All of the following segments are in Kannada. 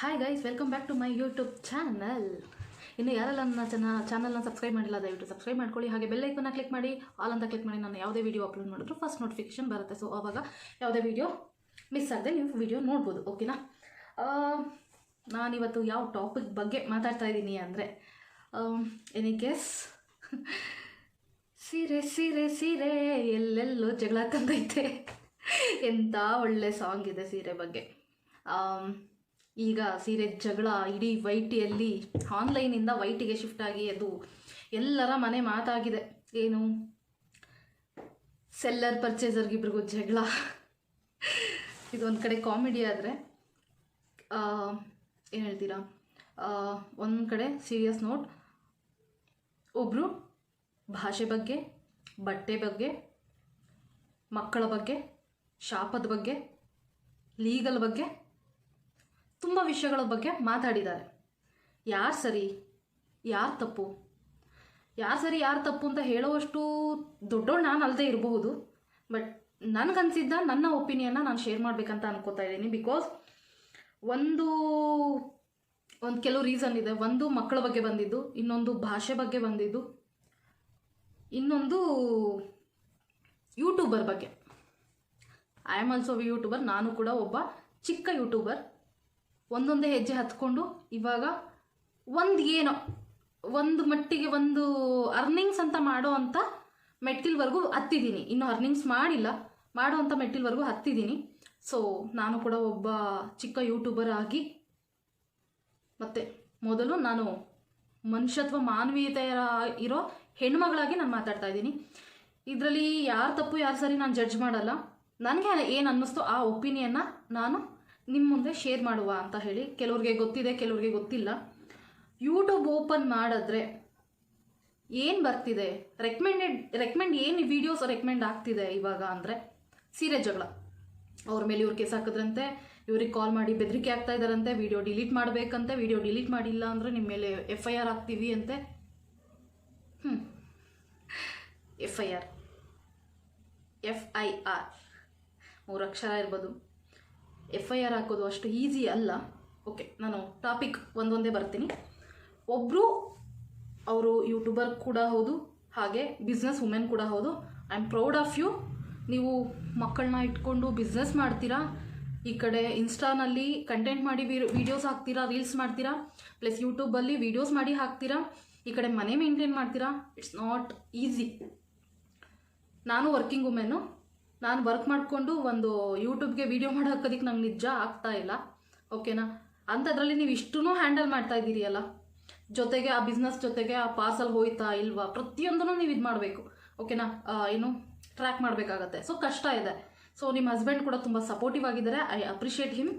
Hi guys, welcome back to my YouTube channel. ಇನ್ನು ಯಾರೆಲ್ಲ ನನ್ನ ಚಾನಲ್ನ ಸಬ್ಸ್ಕ್ರೈಬ್ ಮಾಡಿಲ್ಲ ದಯವಿಟ್ಟು ಸಬ್ಸ್ಕ್ರೈಬ್ ಮಾಡ್ಕೊಳ್ಳಿ. ಹಾಗೆ ಬೆಲ್ ಐಕನ್ನ ಕ್ಲಿಕ್ ಮಾಡಿ, ಆಲ್ ಅಂತ ಕ್ಲಿಕ್ ಮಾಡಿ. ನಾನು ಯಾವುದೇ ವೀಡಿಯೋ ಅಪ್ಲೋಡ್ ಮಾಡಿದ್ರು ಫಸ್ಟ್ ನೋಟಿಫಿಕೇಶನ್ ಬರುತ್ತೆ. ಸೊ ಆವಾಗ ಯಾವುದೇ ವೀಡಿಯೋ ಮಿಸ್ ಆಗದೆ ನೀವು ವೀಡಿಯೋ ನೋಡ್ಬೋದು. ಓಕೆನಾ? ನಾನಿವತ್ತು ಯಾವ ಟಾಪಿಕ್ ಬಗ್ಗೆ ಮಾತಾಡ್ತಾ ಇದ್ದೀನಿ ಅಂದರೆ, ಎನಿ ಗೆಸ್? ಸೀರೆ ಸೀರೆ ಸೀರೆ ಎಲ್ಲೆಲ್ಲೋ ಜಗಳ ತಂದೈತೆ. ಎಂಥ ಒಳ್ಳೆ ಸಾಂಗ್ ಇದೆ ಸೀರೆ ಬಗ್ಗೆ. ಈಗ ಸೀರೆ ಜಗಳ ಇಡೀ ವೈಟಿಯಲ್ಲಿ ಆನ್ಲೈನಿಂದ ವೈಟಿಗೆ ಶಿಫ್ಟ್ ಆಗಿ ಅದು ಎಲ್ಲರ ಮನೆ ಮಾತಾಗಿದೆ. ಏನು, ಸೆಲ್ಲರ್ ಪರ್ಚೇಸರ್ಗಿಬ್ರಿಗೂ ಜಗಳ. ಇದು ಒಂದು ಕಡೆ ಕಾಮಿಡಿ ಆದರೆ ಏನು ಹೇಳ್ತೀರಾ, ಒಂದು ಕಡೆ ಸೀರಿಯಸ್ ನೋಟ್. ಒಬ್ಬರು ಭಾಷೆ ಬಗ್ಗೆ, ಬಟ್ಟೆ ಬಗ್ಗೆ, ಮಕ್ಕಳ ಬಗ್ಗೆ, ಶಾಪದ ಬಗ್ಗೆ, ಲೀಗಲ್ ಬಗ್ಗೆ, ತುಂಬ ವಿಷಯಗಳ ಬಗ್ಗೆ ಮಾತಾಡಿದ್ದಾರೆ. ಯಾರು ಸರಿ ಯಾರು ತಪ್ಪು, ಯಾರು ಸರಿ ಯಾರು ತಪ್ಪು ಅಂತ ಹೇಳೋವಷ್ಟು ದೊಡ್ಡೋಳು ನಾನು ಅಲ್ಲದೆ ಇರಬಹುದು. ಬಟ್ ನನಗನ್ಸಿದ್ದ ನನ್ನ ಒಪಿನಿಯನ್ನ ನಾನು ಶೇರ್ ಮಾಡಬೇಕಂತ ಅನ್ಕೋತಾ ಇದ್ದೀನಿ. ಬಿಕಾಸ್ ಒಂದು ಕೆಲವು ರೀಸನ್ ಇದೆ. ಒಂದು ಮಕ್ಕಳ ಬಗ್ಗೆ ಬಂದಿದ್ದು, ಇನ್ನೊಂದು ಭಾಷೆ ಬಗ್ಗೆ ಬಂದಿದ್ದು, ಇನ್ನೊಂದು ಯೂಟ್ಯೂಬರ್ ಬಗ್ಗೆ. I am also YouTuber. ನಾನು ಕೂಡ ಒಬ್ಬ ಚಿಕ್ಕ ಯೂಟ್ಯೂಬರ್. ಒಂದೊಂದೇ ಹೆಜ್ಜೆ ಹತ್ಕೊಂಡು ಇವಾಗ ಒಂದು ಮಟ್ಟಿಗೆ ಒಂದು ಅರ್ನಿಂಗ್ಸ್ ಅಂತ ಮಾಡೋ ಅಂಥ ಮೆಟ್ಟಿಲ್ವರೆಗೂ ಹತ್ತಿದ್ದೀನಿ. ಇನ್ನೂ ಅರ್ನಿಂಗ್ಸ್ ಮಾಡಿಲ್ಲ, ಮಾಡೋ ಅಂಥ ಮೆಟ್ಟಿಲ್ವರೆಗೂ ಹತ್ತಿದ್ದೀನಿ. ಸೊ ನಾನು ಕೂಡ ಒಬ್ಬ ಚಿಕ್ಕ ಯೂಟ್ಯೂಬರ್ ಆಗಿ, ಮತ್ತು ಮೊದಲು ನಾನು ಮನುಷ್ಯತ್ವ ಮಾನವೀಯತೆ ಇರೋ ಹೆಣ್ಮಗಳಾಗಿ ನಾನು ಮಾತಾಡ್ತಾ ಇದ್ದೀನಿ. ಇದರಲ್ಲಿ ಯಾರು ತಪ್ಪು ಯಾರು ಸರಿ ನಾನು ಜಡ್ಜ್ ಮಾಡಲ್ಲ. ನನಗೆ ಏನು ಅನ್ನಿಸ್ತೋ ಆ ಒಪಿನಿಯನ್ನ ನಾನು ನಿಮ್ಮ ಮುಂದೆ ಶೇರ್ ಮಾಡುವ ಅಂತ ಹೇಳಿ. ಕೆಲವ್ರಿಗೆ ಗೊತ್ತಿದೆ, ಕೆಲವ್ರಿಗೆ ಗೊತ್ತಿಲ್ಲ. ಯೂಟ್ಯೂಬ್ ಓಪನ್ ಮಾಡಿದ್ರೆ ಏನು ಬರ್ತಿದೆ, ರೆಕಮೆಂಡ್ ಏನು ವೀಡಿಯೋಸ್ ರೆಕಮೆಂಡ್ ಆಗ್ತಿದೆ ಇವಾಗ ಅಂದರೆ ಸೀರೆ ಜಗಳ. ಅವ್ರ ಮೇಲೆ ಇವ್ರು ಕೇಸ್ ಹಾಕಿದ್ರಂತೆ, ಇವ್ರಿಗೆ ಕಾಲ್ ಮಾಡಿ ಬೆದರಿಕೆ ಆಗ್ತಾ ಇದ್ದಾರಂತೆ, ವಿಡಿಯೋ ಡಿಲೀಟ್ ಮಾಡಬೇಕಂತೆ, ವಿಡಿಯೋ ಡಿಲೀಟ್ ಮಾಡಿಲ್ಲ ಅಂದರೆ ನಿಮ್ಮ ಮೇಲೆ FIR ಹಾಕ್ತೀವಿ ಅಂತೆ. FIR 3 ಅಕ್ಷರ ಇರ್ಬೋದು. FIR ಹಾಕೋದು ಅಷ್ಟು ಈಸಿ ಅಲ್ಲ. ಓಕೆ, ನಾನು ಟಾಪಿಕ್ ಒಂದೊಂದೇ ಬರ್ತೀನಿ. ಒಬ್ಬರು ಅವರು ಯೂಟ್ಯೂಬರ್ ಕೂಡ ಹೌದು, ಹಾಗೆ ಬಿಸ್ನೆಸ್ ವುಮೆನ್ ಕೂಡ ಹೌದು. I am proud of you. ನೀವು ಮಕ್ಕಳನ್ನ ಇಟ್ಕೊಂಡು ಬಿಸ್ನೆಸ್ ಮಾಡ್ತೀರಾ, ಈ ಕಡೆ ಇನ್ಸ್ಟಾನಲ್ಲಿ ಕಂಟೆಂಟ್ ಮಾಡಿ ವೀಡಿಯೋಸ್ ಹಾಕ್ತೀರಾ, ರೀಲ್ಸ್ ಮಾಡ್ತೀರಾ, ಪ್ಲಸ್ ಯೂಟ್ಯೂಬಲ್ಲಿ ವೀಡಿಯೋಸ್ ಮಾಡಿ ಹಾಕ್ತೀರಾ, ಈ ಕಡೆ ಮನೆ ಮೇಂಟೈನ್ ಮಾಡ್ತೀರಾ. It's not easy. ನಾನು ವರ್ಕಿಂಗ್ ವುಮೆನ್ನು. ನಾನು ವರ್ಕ್ ಮಾಡಿಕೊಂಡು ಒಂದು ಯೂಟ್ಯೂಬ್ಗೆ ವೀಡಿಯೋ ಮಾಡಿ ಹಾಕೋದಕ್ಕೆ ನಂಗೆ ನಿಜ ಆಗ್ತಾ ಇಲ್ಲ. ಓಕೆನಾ? ಅಂಥದ್ರಲ್ಲಿ ನೀವು ಇಷ್ಟೂ ಹ್ಯಾಂಡಲ್ ಮಾಡ್ತಾ ಇದ್ದೀರಿ ಅಲ್ಲ, ಜೊತೆಗೆ ಆ ಬಿಸ್ನೆಸ್ ಜೊತೆಗೆ ಆ ಪಾರ್ಸಲ್ ಹೋಯ್ತಾ ಇಲ್ವಾ ಪ್ರತಿಯೊಂದನ್ನು ನೀವು ಇದು ಮಾಡಬೇಕು. ಓಕೆನಾ? ಟ್ರ್ಯಾಕ್ ಮಾಡಬೇಕಾಗತ್ತೆ. ಸೊ ಕಷ್ಟ ಇದೆ. ಸೊ ನಿಮ್ಮ ಹಸ್ಬೆಂಡ್ ಕೂಡ ತುಂಬ ಸಪೋರ್ಟಿವ್ ಆಗಿದ್ದಾರೆ. I appreciate him.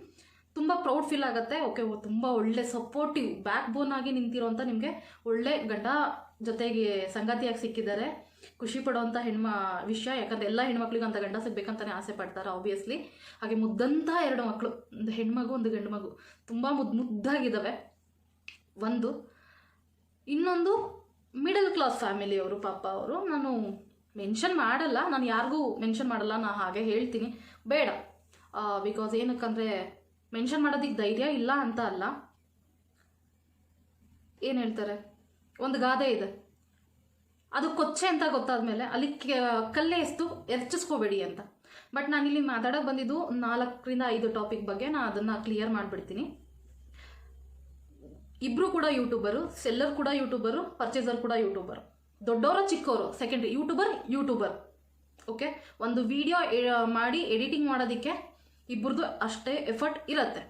ತುಂಬ ಪ್ರೌಡ್ ಫೀಲ್ ಆಗುತ್ತೆ. ಓಕೆ, ತುಂಬ ಒಳ್ಳೆ ಸಪೋರ್ಟಿವ್ ಬ್ಯಾಕ್ ಬೋನ್ ಆಗಿ ನಿಂತಿರೋಂಥ ನಿಮಗೆ ಒಳ್ಳೆ ಗಂಡ ಜೊತೆಗೆ ಸಂಗಾತಿಯಾಗಿ ಸಿಕ್ಕಿದ್ದಾರೆ. ಖುಷಿ ಪಡೋವಂಥ ವಿಷಯ. ಯಾಕಂದರೆ ಎಲ್ಲ ಹೆಣ್ಮಕ್ಳಿಗೂ ಅಂತ ಗಂಡ ಸಿಗ್ಬೇಕಂತಾನೆ ಆಸೆ ಪಡ್ತಾರೆ ಆಬ್ವಿಯಸ್ಲಿ. ಹಾಗೆ ಮುದ್ದಂಥ 2 ಮಕ್ಕಳು, ಒಂದು ಹೆಣ್ಮಗು ಒಂದು ಗಂಡು ಮಗು, ತುಂಬ ಮುದ್ದಾಗಿದ್ದಾವೆ. ಇನ್ನೊಂದು ಮಿಡಲ್ ಕ್ಲಾಸ್ ಫ್ಯಾಮಿಲಿಯವರು. ಪಾಪ ಅವರು, ನಾನು ಮೆನ್ಷನ್ ಮಾಡಲ್ಲ, ನಾನು ಯಾರಿಗೂ ಮೆನ್ಷನ್ ಮಾಡಲ್ಲ, ನಾನು ಹಾಗೆ ಹೇಳ್ತೀನಿ, ಬೇಡ. ಬಿಕಾಸ್ ಏನಕ್ಕಂದರೆ ಮೆನ್ಷನ್ ಮಾಡೋದಕ್ಕೆ ಧೈರ್ಯ ಇಲ್ಲ ಅಂತ ಅಲ್ಲ. ಏನು ಹೇಳ್ತಾರೆ, ಒಂದು ಗಾದೆ ಇದೆ, ಅದು ಕೊಚ್ಚೆ ಅಂತ ಗೊತ್ತಾದ್ಮೇಲೆ ಅಲ್ಲಿ ಕಲ್ಲೇ ಎರಚಿಸ್ಕೋಬೇಡಿ ಅಂತ. ಬಟ್ ನಾನಿಲ್ಲಿ ಮಾತಾಡೋಕೆ ಬಂದಿದ್ದು 4ರಿಂದ 5 ಟಾಪಿಕ್ ಬಗ್ಗೆ. ನಾನು ಅದನ್ನು ಕ್ಲಿಯರ್ ಮಾಡಿಬಿಡ್ತೀನಿ. ಇಬ್ಬರು ಕೂಡ ಯೂಟ್ಯೂಬರು, ಸೆಲ್ಲರ್ ಕೂಡ ಯೂಟ್ಯೂಬರು, ಪರ್ಚೇಸರ್ ಕೂಡ ಯೂಟ್ಯೂಬರು. ದೊಡ್ಡವರು ಚಿಕ್ಕವರು ಸೆಕೆಂಡ್ರಿ, ಯೂಟ್ಯೂಬರ್. ಓಕೆ, ಒಂದು ವಿಡಿಯೋ ಮಾಡಿ ಎಡಿಟಿಂಗ್ ಮಾಡೋದಕ್ಕೆ ಇಬ್ಬರದು ಅಷ್ಟೇ ಎಫರ್ಟ್ ಇರುತ್ತೆ.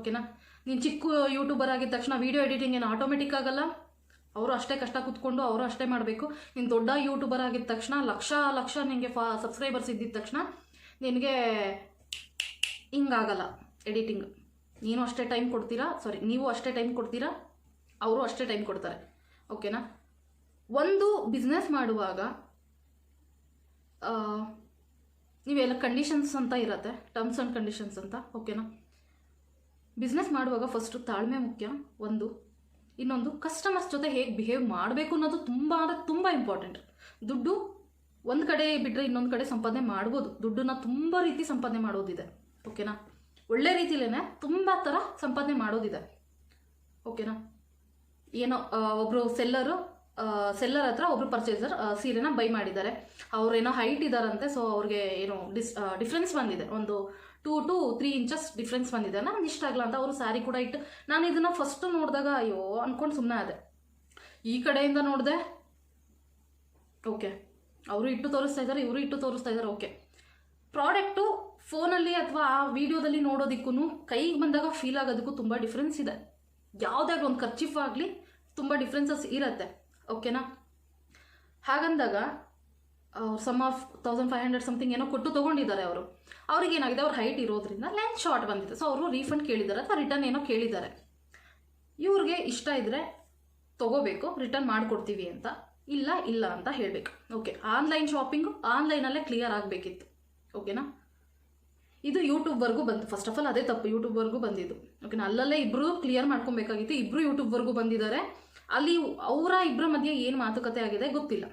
ಓಕೆನಾ? ನೀನು ಚಿಕ್ಕ ಯೂಟ್ಯೂಬರ್ ಆಗಿದ ತಕ್ಷಣ ವಿಡಿಯೋ ಎಡಿಟಿಂಗ್ ಏನು ಆಟೋಮೆಟಿಕ್ ಆಗಲ್ಲ. ಅವರು ಅಷ್ಟೇ ಕಷ್ಟ ಕೂತ್ಕೊಂಡು ಅವರು ಅಷ್ಟೇ ಮಾಡಬೇಕು. ನೀನು ದೊಡ್ಡ ಯೂಟ್ಯೂಬರ್ ಆಗಿದ ತಕ್ಷಣ ಲಕ್ಷ ನಿನಗೆ ಸಬ್ಸ್ಕ್ರೈಬರ್ಸ್ ಇದ್ದಿದ್ದ ತಕ್ಷಣ ನಿನಗೆ ಹಿಂಗಾಗಲ್ಲ ಎಡಿಟಿಂಗ್. ನೀವು ಅಷ್ಟೇ ಟೈಮ್ ಕೊಡ್ತೀರಾ, ಅವರು ಅಷ್ಟೇ ಟೈಮ್ ಕೊಡ್ತಾರೆ. ಓಕೆನಾ? ಒಂದು ಬಿಸ್ನೆಸ್ ಮಾಡುವಾಗ ನೀವೆಲ್ಲ ಕಂಡೀಷನ್ಸ್ ಅಂತ ಇರುತ್ತೆ, ಟರ್ಮ್ಸ್ ಆ್ಯಂಡ್ ಕಂಡೀಷನ್ಸ್ ಅಂತ. ಓಕೆನಾ? ಬಿಸ್ನೆಸ್ ಮಾಡುವಾಗ ಫಸ್ಟು ತಾಳ್ಮೆ ಮುಖ್ಯ. ಇನ್ನೊಂದು ಕಸ್ಟಮರ್ಸ್ ಜೊತೆ ಹೇಗೆ ಬಿಹೇವ್ ಮಾಡಬೇಕು ಅನ್ನೋದು ತುಂಬ ಅಂದರೆ ತುಂಬ ಇಂಪಾರ್ಟೆಂಟ್. ದುಡ್ಡು ಒಂದು ಕಡೆ ಬಿಟ್ಟರೆ ಇನ್ನೊಂದು ಕಡೆ ಸಂಪಾದನೆ ಮಾಡ್ಬೋದು. ದುಡ್ಡನ್ನ ತುಂಬ ರೀತಿ ಸಂಪಾದನೆ ಮಾಡೋದಿದೆ. ಓಕೆನಾ? ಒಳ್ಳೆ ರೀತಿಲೇ ತುಂಬ ಥರ ಸಂಪಾದನೆ ಮಾಡೋದಿದೆ. ಓಕೆನಾ? ಏನೋ ಒಬ್ಬರು ಸೆಲ್ಲರ್ ಹತ್ರ ಒಬ್ರು ಪರ್ಚೇಸರ್ ಸೀರೆನ ಬೈ ಮಾಡಿದ್ದಾರೆ. ಅವ್ರೇನೋ ಹೈಟ್ ಇದ್ದಾರಂತೆ, ಸೊ ಅವ್ರಿಗೆ ಏನೋ ಡಿಫ್ರೆನ್ಸ್ ಬಂದಿದೆ, ಒಂದು 2 to 3 ಇಂಚಸ್ ಡಿಫ್ರೆನ್ಸ್ ಬಂದಿದೆ. ನನಗೆ ಇಷ್ಟ ಆಗಲ್ಲ ಅಂತ ಅವರು ಸ್ಯಾರಿ ಕೂಡ ಇಟ್ಟು, ನಾನು ಇದನ್ನು ಫಸ್ಟ್ ನೋಡಿದಾಗ ಅಯ್ಯೋ ಅಂದ್ಕೊಂಡು ಸುಮ್ಮನೆ ಅದೇ. ಈ ಕಡೆಯಿಂದ ನೋಡಿದೆ, ಓಕೆ ಅವರು ಇಟ್ಟು ತೋರಿಸ್ತಾ ಇದ್ದಾರೆ, ಇವರು ಇಟ್ಟು ತೋರಿಸ್ತಾ ಇದ್ದಾರೆ. ಓಕೆ, ಪ್ರಾಡಕ್ಟು ಫೋನಲ್ಲಿ ಅಥವಾ ಆ ವಿಡಿಯೋದಲ್ಲಿ ನೋಡೋದಕ್ಕೂ ಕೈಗೆ ಬಂದಾಗ ಫೀಲ್ ಆಗೋದಕ್ಕೂ ತುಂಬ ಡಿಫ್ರೆನ್ಸ್ ಇದೆ. ಯಾವುದೇ ಒಂದು ಖರ್ಚಿಫ್ ಆಗಲಿ ತುಂಬ ಡಿಫ್ರೆನ್ಸಸ್ ಇರುತ್ತೆ. ಓಕೆನಾ? ಹಾಗಂದಾಗ ಸಮ್ ಆಫ್ 1500 ಸಮಥಿಂಗ್ ಏನೋ ಕೊಟ್ಟು ತೊಗೊಂಡಿದ್ದಾರೆ ಅವರು. ಅವ್ರಿಗೇನಾಗಿದೆ, ಅವ್ರ ಹೈಟ್ ಇರೋದ್ರಿಂದ ಲೆಂತ್ ಶಾರ್ಟ್ ಬಂದಿದೆ, ಸೊ ಅವರು ರೀಫಂಡ್ ಕೇಳಿದ್ದಾರೆ ಅಥವಾ ರಿಟರ್ನ್ ಏನೋ ಕೇಳಿದ್ದಾರೆ. ಇವ್ರಿಗೆ ಇಷ್ಟ ಇದ್ದರೆ ತೊಗೋಬೇಕು, ರಿಟರ್ನ್ ಮಾಡಿಕೊಡ್ತೀವಿ ಅಂತ. ಇಲ್ಲ ಅಂತ ಹೇಳಬೇಕು. ಓಕೆ, ಆನ್ಲೈನ್ ಶಾಪಿಂಗು ಆನ್ಲೈನಲ್ಲೇ ಕ್ಲಿಯರ್ ಆಗಬೇಕಿತ್ತು. ಓಕೆನಾ? ಇದು ಯೂಟ್ಯೂಬ್ವರೆಗೂ ಬಂತು. ಫಸ್ಟ್ ಆಫ್ ಆಲ್ ಅದೇ ತಪ್ಪು, ಯೂಟ್ಯೂಬ್ವರೆಗೂ ಬಂದಿದ್ದು. ಓಕೆನಾ? ಅಲ್ಲಲ್ಲೇ ಇಬ್ಬರು ಕ್ಲಿಯರ್ ಮಾಡ್ಕೊಬೇಕಾಗಿತ್ತು. ಇಬ್ಬರು ಯೂಟ್ಯೂಬ್ವರೆಗೂ ಬಂದಿದ್ದಾರೆ. ಅಲ್ಲಿ ಅವರ ಇಬ್ಬರ ಮಧ್ಯೆ ಏನು ಮಾತುಕತೆ ಆಗಿದೆ ಗೊತ್ತಿಲ್ಲ,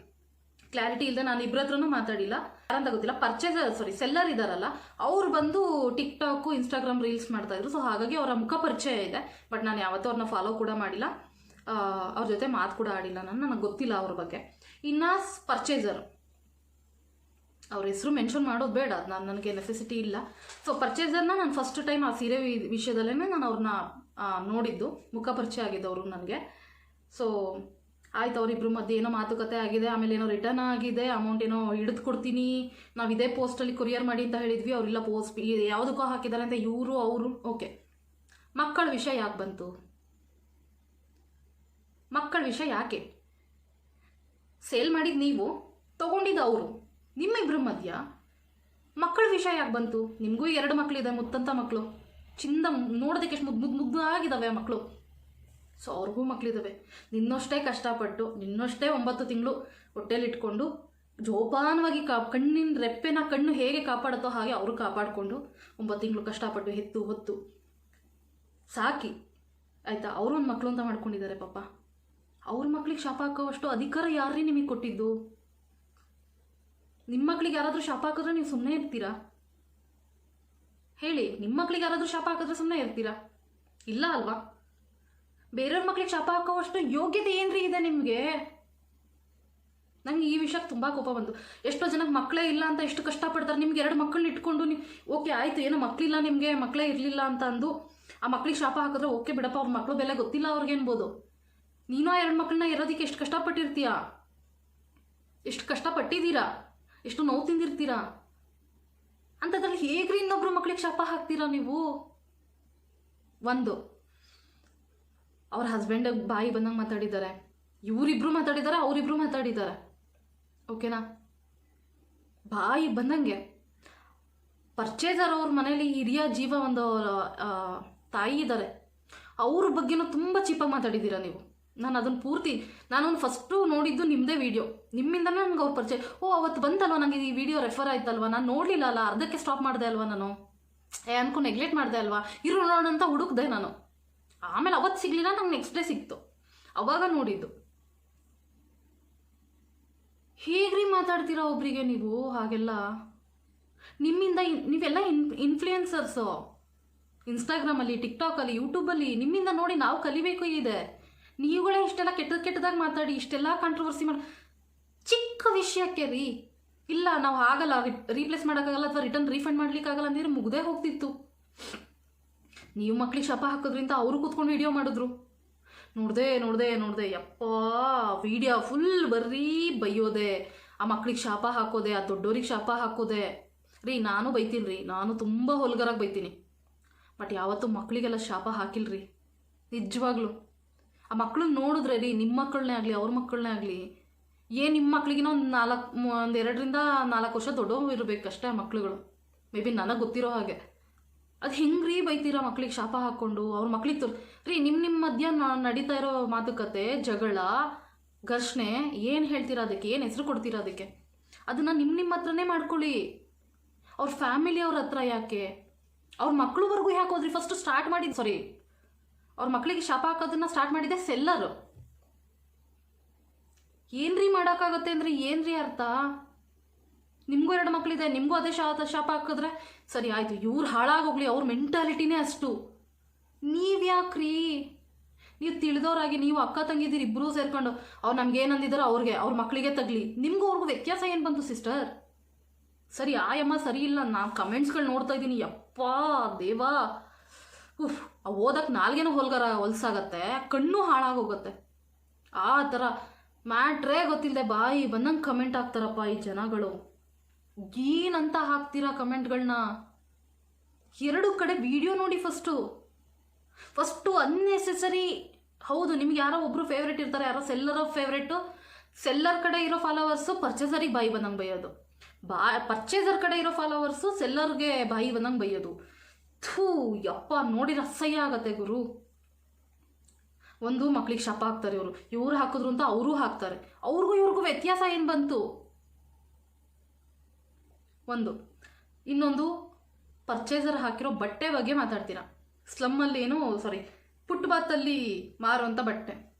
ಕ್ಲಾರಿಟಿ ಇಲ್ಲದೆ ನಾನು ಇಬ್ಬರ ಹತ್ರನೂ ಮಾತಾಡಿಲ್ಲ. ಯಾರಂತ ಗೊತ್ತಿಲ್ಲ. ಸೆಲ್ಲರ್ ಇದ್ದಾರಲ್ಲ, ಅವ್ರು ಬಂದು ಟಿಕ್ಟಾಕು ಇನ್ಸ್ಟಾಗ್ರಾಮ್ ರೀಲ್ಸ್ ಮಾಡ್ತಾ ಇದ್ರು. ಸೊ ಹಾಗಾಗಿ ಅವರ ಮುಖ ಪರಿಚಯ ಇದೆ, ಬಟ್ ನಾನು ಯಾವತ್ತೂ ಅವ್ರನ್ನ ಫಾಲೋ ಕೂಡ ಮಾಡಿಲ್ಲ, ಅವ್ರ ಜೊತೆ ಮಾತು ಕೂಡ ಆಡಿಲ್ಲ. ನನಗೆ ಗೊತ್ತಿಲ್ಲ ಅವ್ರ ಬಗ್ಗೆ. ಇನ್ನು ಪರ್ಚೇಸರ್ ಅವ್ರ ಹೆಸರು ಮೆನ್ಷನ್ ಮಾಡೋದು ಬೇಡ, ನನಗೆ ನೆಸೆಸಿಟಿ ಇಲ್ಲ. ಸೊ ಪರ್ಚೇಸರ್ನ ನಾನು ಫಸ್ಟ್ ಟೈಮ್ ಆ ಸೀರೆ ವಿಷಯದಲ್ಲೇ ನಾನು ಅವ್ರನ್ನ ನೋಡಿದ್ದು, ಮುಖ ಪರಿಚಯ ಆಗಿದ್ದವರು ನನಗೆ. ಸೊ ಆಯ್ತು, ಅವರಿಬ್ಬರ ಮಧ್ಯೆ ಏನೋ ಮಾತುಕತೆ ಆಗಿದೆ, ಆಮೇಲೆ ಏನೋ ರಿಟರ್ನ್ ಆಗಿದೆ, ಅಮೌಂಟ್ ಏನೋ ಹಿಡಿದು ಕೊಡ್ತೀನಿ, ನಾವು ಇದೇ ಪೋಸ್ಟಲ್ಲಿ ಕೊರಿಯರ್ ಮಾಡಿ ಅಂತ ಹೇಳಿದ್ವಿ. ಅವರಿಲ್ಲ, ಪೋಸ್ಟ್ ಯಾವುದಕ್ಕೋ ಹಾಕಿದ್ದಾರೆ ಅಂತ ಅವರು. ಓಕೆ, ಮಕ್ಕಳ ವಿಷಯ ಯಾಕೆ ಬಂತು? ಮಕ್ಕಳ ವಿಷಯ ಯಾಕೆ? ಸೇಲ್ ಮಾಡಿದ್ದು ನೀವು, ತೊಗೊಂಡಿದ್ದು ಅವರು, ನಿಮ್ಮಿಬ್ಬರ ಮಧ್ಯ ಮಕ್ಕಳ ವಿಷಯ ಯಾಕೆ ಬಂತು? ನಿಮಗೂ 2 ಮಕ್ಕಳಿದೆ, ಮುತ್ತಂತ ಮಕ್ಕಳು, ಚಿಂದ ನೋಡೋದಕ್ಕೆ ಎಷ್ಟು ಮುದ್ದಾಗಿದ್ದಾವೆ ಆ ಮಕ್ಕಳು. ಸೊ ಅವ್ರಿಗೂ ಮಕ್ಕಳಿದ್ದಾವೆ. ನಿನ್ನಷ್ಟೇ ಕಷ್ಟಪಟ್ಟು, ನಿನ್ನಷ್ಟೇ 9 ತಿಂಗಳು ಹೊಟ್ಟೆಲಿಟ್ಕೊಂಡು ಜೋಪಾನವಾಗಿ ಕಣ್ಣಿನ ರೆಪ್ಪೆನ ಕಣ್ಣು ಹೇಗೆ ಕಾಪಾಡುತ್ತೋ ಹಾಗೆ ಅವರು ಕಾಪಾಡಿಕೊಂಡು 9 ತಿಂಗಳು ಕಷ್ಟಪಟ್ಟು ಹೆತ್ತು ಹೊತ್ತು ಸಾಕಿ, ಆಯಿತಾ? ಅವರು ಒಂದು ಮಕ್ಕಳು ಅಂತ ಮಾಡ್ಕೊಂಡಿದ್ದಾರೆ ಪಾಪ. ಅವ್ರ ಮಕ್ಳಿಗೆ ಶಾಪ ಹಾಕೋವಷ್ಟು ಅಧಿಕಾರ ಯಾರ್ರೀ ನಿಮಗೆ ಕೊಟ್ಟಿದ್ದು? ನಿಮ್ಮ ಮಕ್ಳಿಗೆ ಯಾರಾದರೂ ಶಾಪ ಹಾಕಿದ್ರೆ ನೀವು ಸುಮ್ಮನೆ ಇರ್ತೀರಾ? ಹೇಳಿ, ನಿಮ್ಮ ಮಕ್ಳಿಗೆ ಯಾರಾದರೂ ಶಾಪ ಹಾಕಿದ್ರೆ ಸುಮ್ಮನೆ ಇರ್ತೀರಾ? ಇಲ್ಲ ಅಲ್ವಾ? ಬೇರೆಯವ್ರ ಮಕ್ಳಿಗೆ ಶಾಪ ಹಾಕೋವಷ್ಟು ಯೋಗ್ಯತೆ ಏನ್ರಿ ಇದೆ ನಿಮಗೆ? ನಂಗೆ ಈ ವಿಷಯಕ್ಕೆ ತುಂಬ ಕೋಪ ಬಂತು. ಎಷ್ಟೋ ಜನಕ್ಕೆ ಮಕ್ಕಳೇ ಇಲ್ಲ ಅಂತ ಎಷ್ಟು ಕಷ್ಟಪಡ್ತಾರೆ. ನಿಮ್ಗೆ 2 ಮಕ್ಕಳನ್ನ ಇಟ್ಕೊಂಡು ನೀವು ಓಕೆ ಆಯಿತು, ಏನೋ ಮಕ್ಕಳಿಲ್ಲ ನಿಮಗೆ, ಮಕ್ಕಳೇ ಇರಲಿಲ್ಲ ಅಂತ ಅಂದು ಆ ಮಕ್ಳಿಗೆ ಶಾಪ ಹಾಕಿದ್ರೆ ಓಕೆ ಬಿಡಪ್ಪ, ಅವ್ರ ಮಕ್ಕಳು ಬೆಲೆ ಗೊತ್ತಿಲ್ಲ ಅವ್ರಿಗೆ ಅನ್ಬೋದು. ನೀನೋ 2 ಮಕ್ಕಳನ್ನ ಇರೋದಕ್ಕೆ ಎಷ್ಟು ಕಷ್ಟಪಟ್ಟಿರ್ತೀಯಾ, ಎಷ್ಟು ಕಷ್ಟಪಟ್ಟಿದ್ದೀರಾ, ಎಷ್ಟು ನೋವು ತಿಂದಿರ್ತೀರಾ. ಅಂಥದ್ರಲ್ಲಿ ಹೇಗ್ರಿ ಇನ್ನೊಬ್ರು ಮಕ್ಳಿಗೆ ಶಾಪ ಹಾಕ್ತೀರಾ ನೀವು? ಒಂದು, ಅವ್ರ ಹಸ್ಬೆಂಡ್ ಬಾಯಿ ಬಂದಂಗೆ ಮಾತಾಡಿದ್ದಾರೆ, ಇವರಿಬ್ರು ಮಾತಾಡಿದ್ದಾರೆ, ಅವರಿಬ್ರು ಮಾತಾಡಿದ್ದಾರೆ. ಓಕೆನಾ? ಬಾಯಿ ಬಂದಂಗೆ. ಪರ್ಚೇಸರ್ ಅವ್ರ ಮನೇಲಿ ಹಿರಿಯ ಜೀವ ಒಂದು ತಾಯಿ ಇದ್ದಾರೆ, ಅವ್ರ ಬಗ್ಗೆನೂ ತುಂಬ ಚೀಪಾಗಿ ಮಾತಾಡಿದ್ದೀರಾ ನೀವು. ನಾನು ಅದನ್ನು ಫಸ್ಟು ನೋಡಿದ್ದು ನಿಮ್ಮದೇ ವಿಡಿಯೋ, ನಿಮ್ಮಿಂದನೇ ನನಗೆ ಅವ್ರ ಪರಿಚಯ. ಅವತ್ತು ಬಂತಲ್ವ, ನನಗೆ ಈ ವಿಡಿಯೋ ರೆಫರ್ ಆಯ್ತಲ್ವ, ನಾನು ನೋಡಲಿಲ್ಲ ಅಲ್ಲ, ಅರ್ಧಕ್ಕೆ ಸ್ಟಾಪ್ ಮಾಡಿದೆ ಅಲ್ವಾ ನಾನು, ಅನ್ಕೊಂಡು ನೆಗ್ಲೆಕ್ಟ್ ಮಾಡಿದೆ ಅಲ್ವಾ, ನೋಡೋಣಂತ ಹುಡುಕ್ದೆ ನಾನು. ಆಮೇಲೆ ಅವತ್ತು ಸಿಗಲಿಲ್ಲ, ನಂಗೆ ನೆಕ್ಸ್ಟ್ ಡೇ ಸಿಕ್ತು, ಅವಾಗ ನೋಡಿದ್ದು. ಹೇಗ್ರಿ ಮಾತಾಡ್ತೀರಾ ಒಬ್ರಿಗೆ ನೀವು? ಹಾಗೆಲ್ಲ ನಿಮ್ಮಿಂದ ನೀವೆಲ್ಲ ಇನ್ಫ್ಲೂಯೆನ್ಸರ್ಸು. ಇನ್ಸ್ಟಾಗ್ರಾಮಲ್ಲಿ, ಟಿಕ್ಟಾಕಲ್ಲಿ, ಯೂಟ್ಯೂಬಲ್ಲಿ ನಿಮ್ಮಿಂದ ನೋಡಿ ನಾವು ಕಲಿಬೇಕು ಇದೆ. ನೀವುಗಳೇ ಇಷ್ಟೆಲ್ಲ ಕೆಟ್ಟದಾಗಿ ಮಾತಾಡಿ, ಇಷ್ಟೆಲ್ಲ ಕಾಂಟ್ರವರ್ಸಿ ಮಾಡಿ, ಚಿಕ್ಕ ವಿಷಯಕ್ಕೆ ರೀ ಇಲ್ಲ ನಾವು ಆಗಲ್ಲ, ರೀಪ್ಲೇಸ್ ಮಾಡೋಕ್ಕಾಗಲ್ಲ ಅಥವಾ ರಿಟರ್ನ್ ರೀಫಂಡ್ ಮಾಡ್ಲಿಕ್ಕಾಗಲ್ಲ ಅಂದಿದ್ರೆ ಮುಗ್ದೇ ಹೋಗ್ತಿತ್ತು. ನೀವು ಮಕ್ಳಿಗೆ ಶಾಪ ಹಾಕೋದ್ರಿಂದ ಅವರು ಕೂತ್ಕೊಂಡು ವಿಡಿಯೋ ಮಾಡಿದ್ರು. ನೋಡ್ದೆ ಯಪ್ಪ, ವಿಡಿಯೋ ಫುಲ್ ಬರ್ರೀ ಬೈಯೋದೆ, ಆ ಮಕ್ಳಿಗೆ ಶಾಪ ಹಾಕೋದೆ, ಆ ದೊಡ್ಡೋರಿಗೆ ಶಾಪ ಹಾಕೋದೆ. ರೀ ನಾನು ಬೈತೀನಿ ರೀ, ನಾನು ತುಂಬ ಹೊಲ್ಗರಾಗಿ ಬೈತೀನಿ, ಬಟ್ ಯಾವತ್ತೂ ಮಕ್ಕಳಿಗೆಲ್ಲ ಶಾಪ ಹಾಕಿಲ್ರಿ ನಿಜವಾಗ್ಲೂ. ಆ ಮಕ್ಕಳನ್ನ ನೋಡಿದ್ರೆ ರೀ, ನಿಮ್ಮ ಮಕ್ಕಳನ್ನೇ ಆಗಲಿ ಅವ್ರ ಮಕ್ಕಳನ್ನೇ ಆಗಲಿ, ನಿಮ್ಮ ಮಕ್ಳಿಗಿನ ಒಂದು 2ರಿಂದ 4 ವರ್ಷ ದೊಡ್ಡವು ಇರಬೇಕಷ್ಟೇ ಆ ಮಕ್ಳುಗಳು, ಮೇ ಬಿ ನನಗೆ ಗೊತ್ತಿರೋ ಹಾಗೆ. ಅದು ಹೆಂಗ್ರೀ ಬೈತೀರಾ ಮಕ್ಳಿಗೆ ಶಾಪ ಹಾಕ್ಕೊಂಡು? ಅವ್ರ ಮಕ್ಳಿಗೆ ರೀ ನಿಮ್ಮ ಮಧ್ಯ ನಡೀತಾ ಇರೋ ಮಾತುಕತೆ, ಜಗಳ, ಘರ್ಷಣೆ ಏನು ಹೇಳ್ತೀರಾ ಅದಕ್ಕೆ? ಏನು ಹೆಸರು ಕೊಡ್ತೀರಾ ಅದಕ್ಕೆ? ಅದನ್ನು ನಿಮ್ಮ ಹತ್ರನೇ ಮಾಡ್ಕೊಳ್ಳಿ. ಅವ್ರ ಫ್ಯಾಮಿಲಿ ಅವ್ರ ಹತ್ರ ಯಾಕೆ? ಅವ್ರ ಮಕ್ಳುವರೆಗೂ ಯಾಕೆ ಹೋದ್ರಿ? ಫಸ್ಟ್ ಸ್ಟಾರ್ಟ್ ಮಾಡಿದ್ದು ಅವ್ರ ಮಕ್ಳಿಗೆ ಶಾಪ ಹಾಕೋದನ್ನ ಸ್ಟಾರ್ಟ್ ಮಾಡಿದ್ದೆ ಸೆಲ್ಲರು. ಏನ್ರಿ ಮಾಡೋಕ್ಕಾಗತ್ತೆ ಅಂದರೆ ಏನ್ರಿ ಅರ್ಥ? ನಿಮಗೂ 2 ಮಕ್ಕಳಿದೆ, ನಿಮಗೂ ಅದೇ ಶಾಪ ಹಾಕಿದ್ರೆ ಸರಿ ಆಯಿತು. ಇವ್ರು ಹಾಳಾಗೋಗ್ಲಿ, ಅವ್ರ ಮೆಂಟಾಲಿಟಿನೇ ಅಷ್ಟು. ನೀವು ಯಾಕ್ರಿ? ನೀವು ತಿಳಿದವರಾಗಿ ನೀವು ಅಕ್ಕ ತಂಗಿದ್ದೀರಿ ಇಬ್ಬರೂ ಸೇರ್ಕೊಂಡು ಅವ್ರು ನಮ್ಗೇನಂದಿದ್ದಾರೋ ಅವ್ರ ಮಕ್ಕಳಿಗೆ ತಗಲಿ. ನಿಮಗೂ ಅವ್ರಿಗೂ ವ್ಯತ್ಯಾಸ ಏನು ಬಂತು ಸಿಸ್ಟರ್? ಸರಿ ಆಯಮ್ಮ ಸರಿ ಇಲ್ಲ, ನಾನು ಕಮೆಂಟ್ಸ್ಗಳು ನೋಡ್ತಾ ಇದ್ದೀನಿ, ಯಪ್ಪಾ ದೇವಾ, ಓದಕ್ಕೆ ನಾಲ್ಗೇನೋ ಹೊಲ್ಸಾಗತ್ತೆ, ಕಣ್ಣು ಹಾಳಾಗೋಗುತ್ತೆ. ಆ ಥರ ಮ್ಯಾಟ್ರೇ ಗೊತ್ತಿಲ್ಲದೆ ಬಾಯಿ ಬಂದಂಗೆ ಕಮೆಂಟ್ ಹಾಕ್ತಾರಪ್ಪ ಈ ಜನಗಳು. ಏನಂತ ಹಾಕ್ತೀರಾ ಕಮೆಂಟ್ಗಳನ್ನ? 2 ಕಡೆ ವಿಡಿಯೋ ನೋಡಿ ಫಸ್ಟು ಅನ್ನೆಸೆಸರಿ. ಹೌದು, ನಿಮ್ಗೆ ಯಾರೋ ಒಬ್ಬರು ಫೇವ್ರೇಟ್ ಇರ್ತಾರೆ, ಯಾರೋ ಸೆಲ್ಲರ್ ಕಡೆ ಇರೋ ಫಾಲೋವರ್ಸು ಪರ್ಚೇಸರಿಗೆ ಬಾಯಿ ಬಂದಂಗೆ ಬೈಯೋದು, ಪರ್ಚೇಸರ್ ಕಡೆ ಇರೋ ಫಾಲೋವರ್ಸು ಸೆಲ್ಲರ್ಗೆ ಬಾಯಿ ಬಂದಂಗೆ ಬೈಯೋದು. ಥೂ ಯಪ್ಪ, ನೋಡಿ ಅಸಹ್ಯ ಆಗತ್ತೆ ಗುರು. ಒಂದು ಮಕ್ಳಿಗೆ ಶಾಪ ಹಾಕ್ತಾರೆ ಇವ್ರು ಹಾಕಿದ್ರು ಅಂತ ಅವರು ಹಾಕ್ತಾರೆ. ಅವ್ರಿಗೂ ಇವ್ರಿಗೂ ವ್ಯತ್ಯಾಸ ಏನು ಬಂತು? ಇನ್ನೊಂದು ಪರ್ಚೇಸರ್ ಹಾಕಿರೋ ಬಟ್ಟೆ ಬಗ್ಗೆ ಮಾತಾಡ್ತೀರಾ. ಫುಟ್ಪಾತಲ್ಲಿ ಮಾರುವಂಥ ಬಟ್ಟೆ.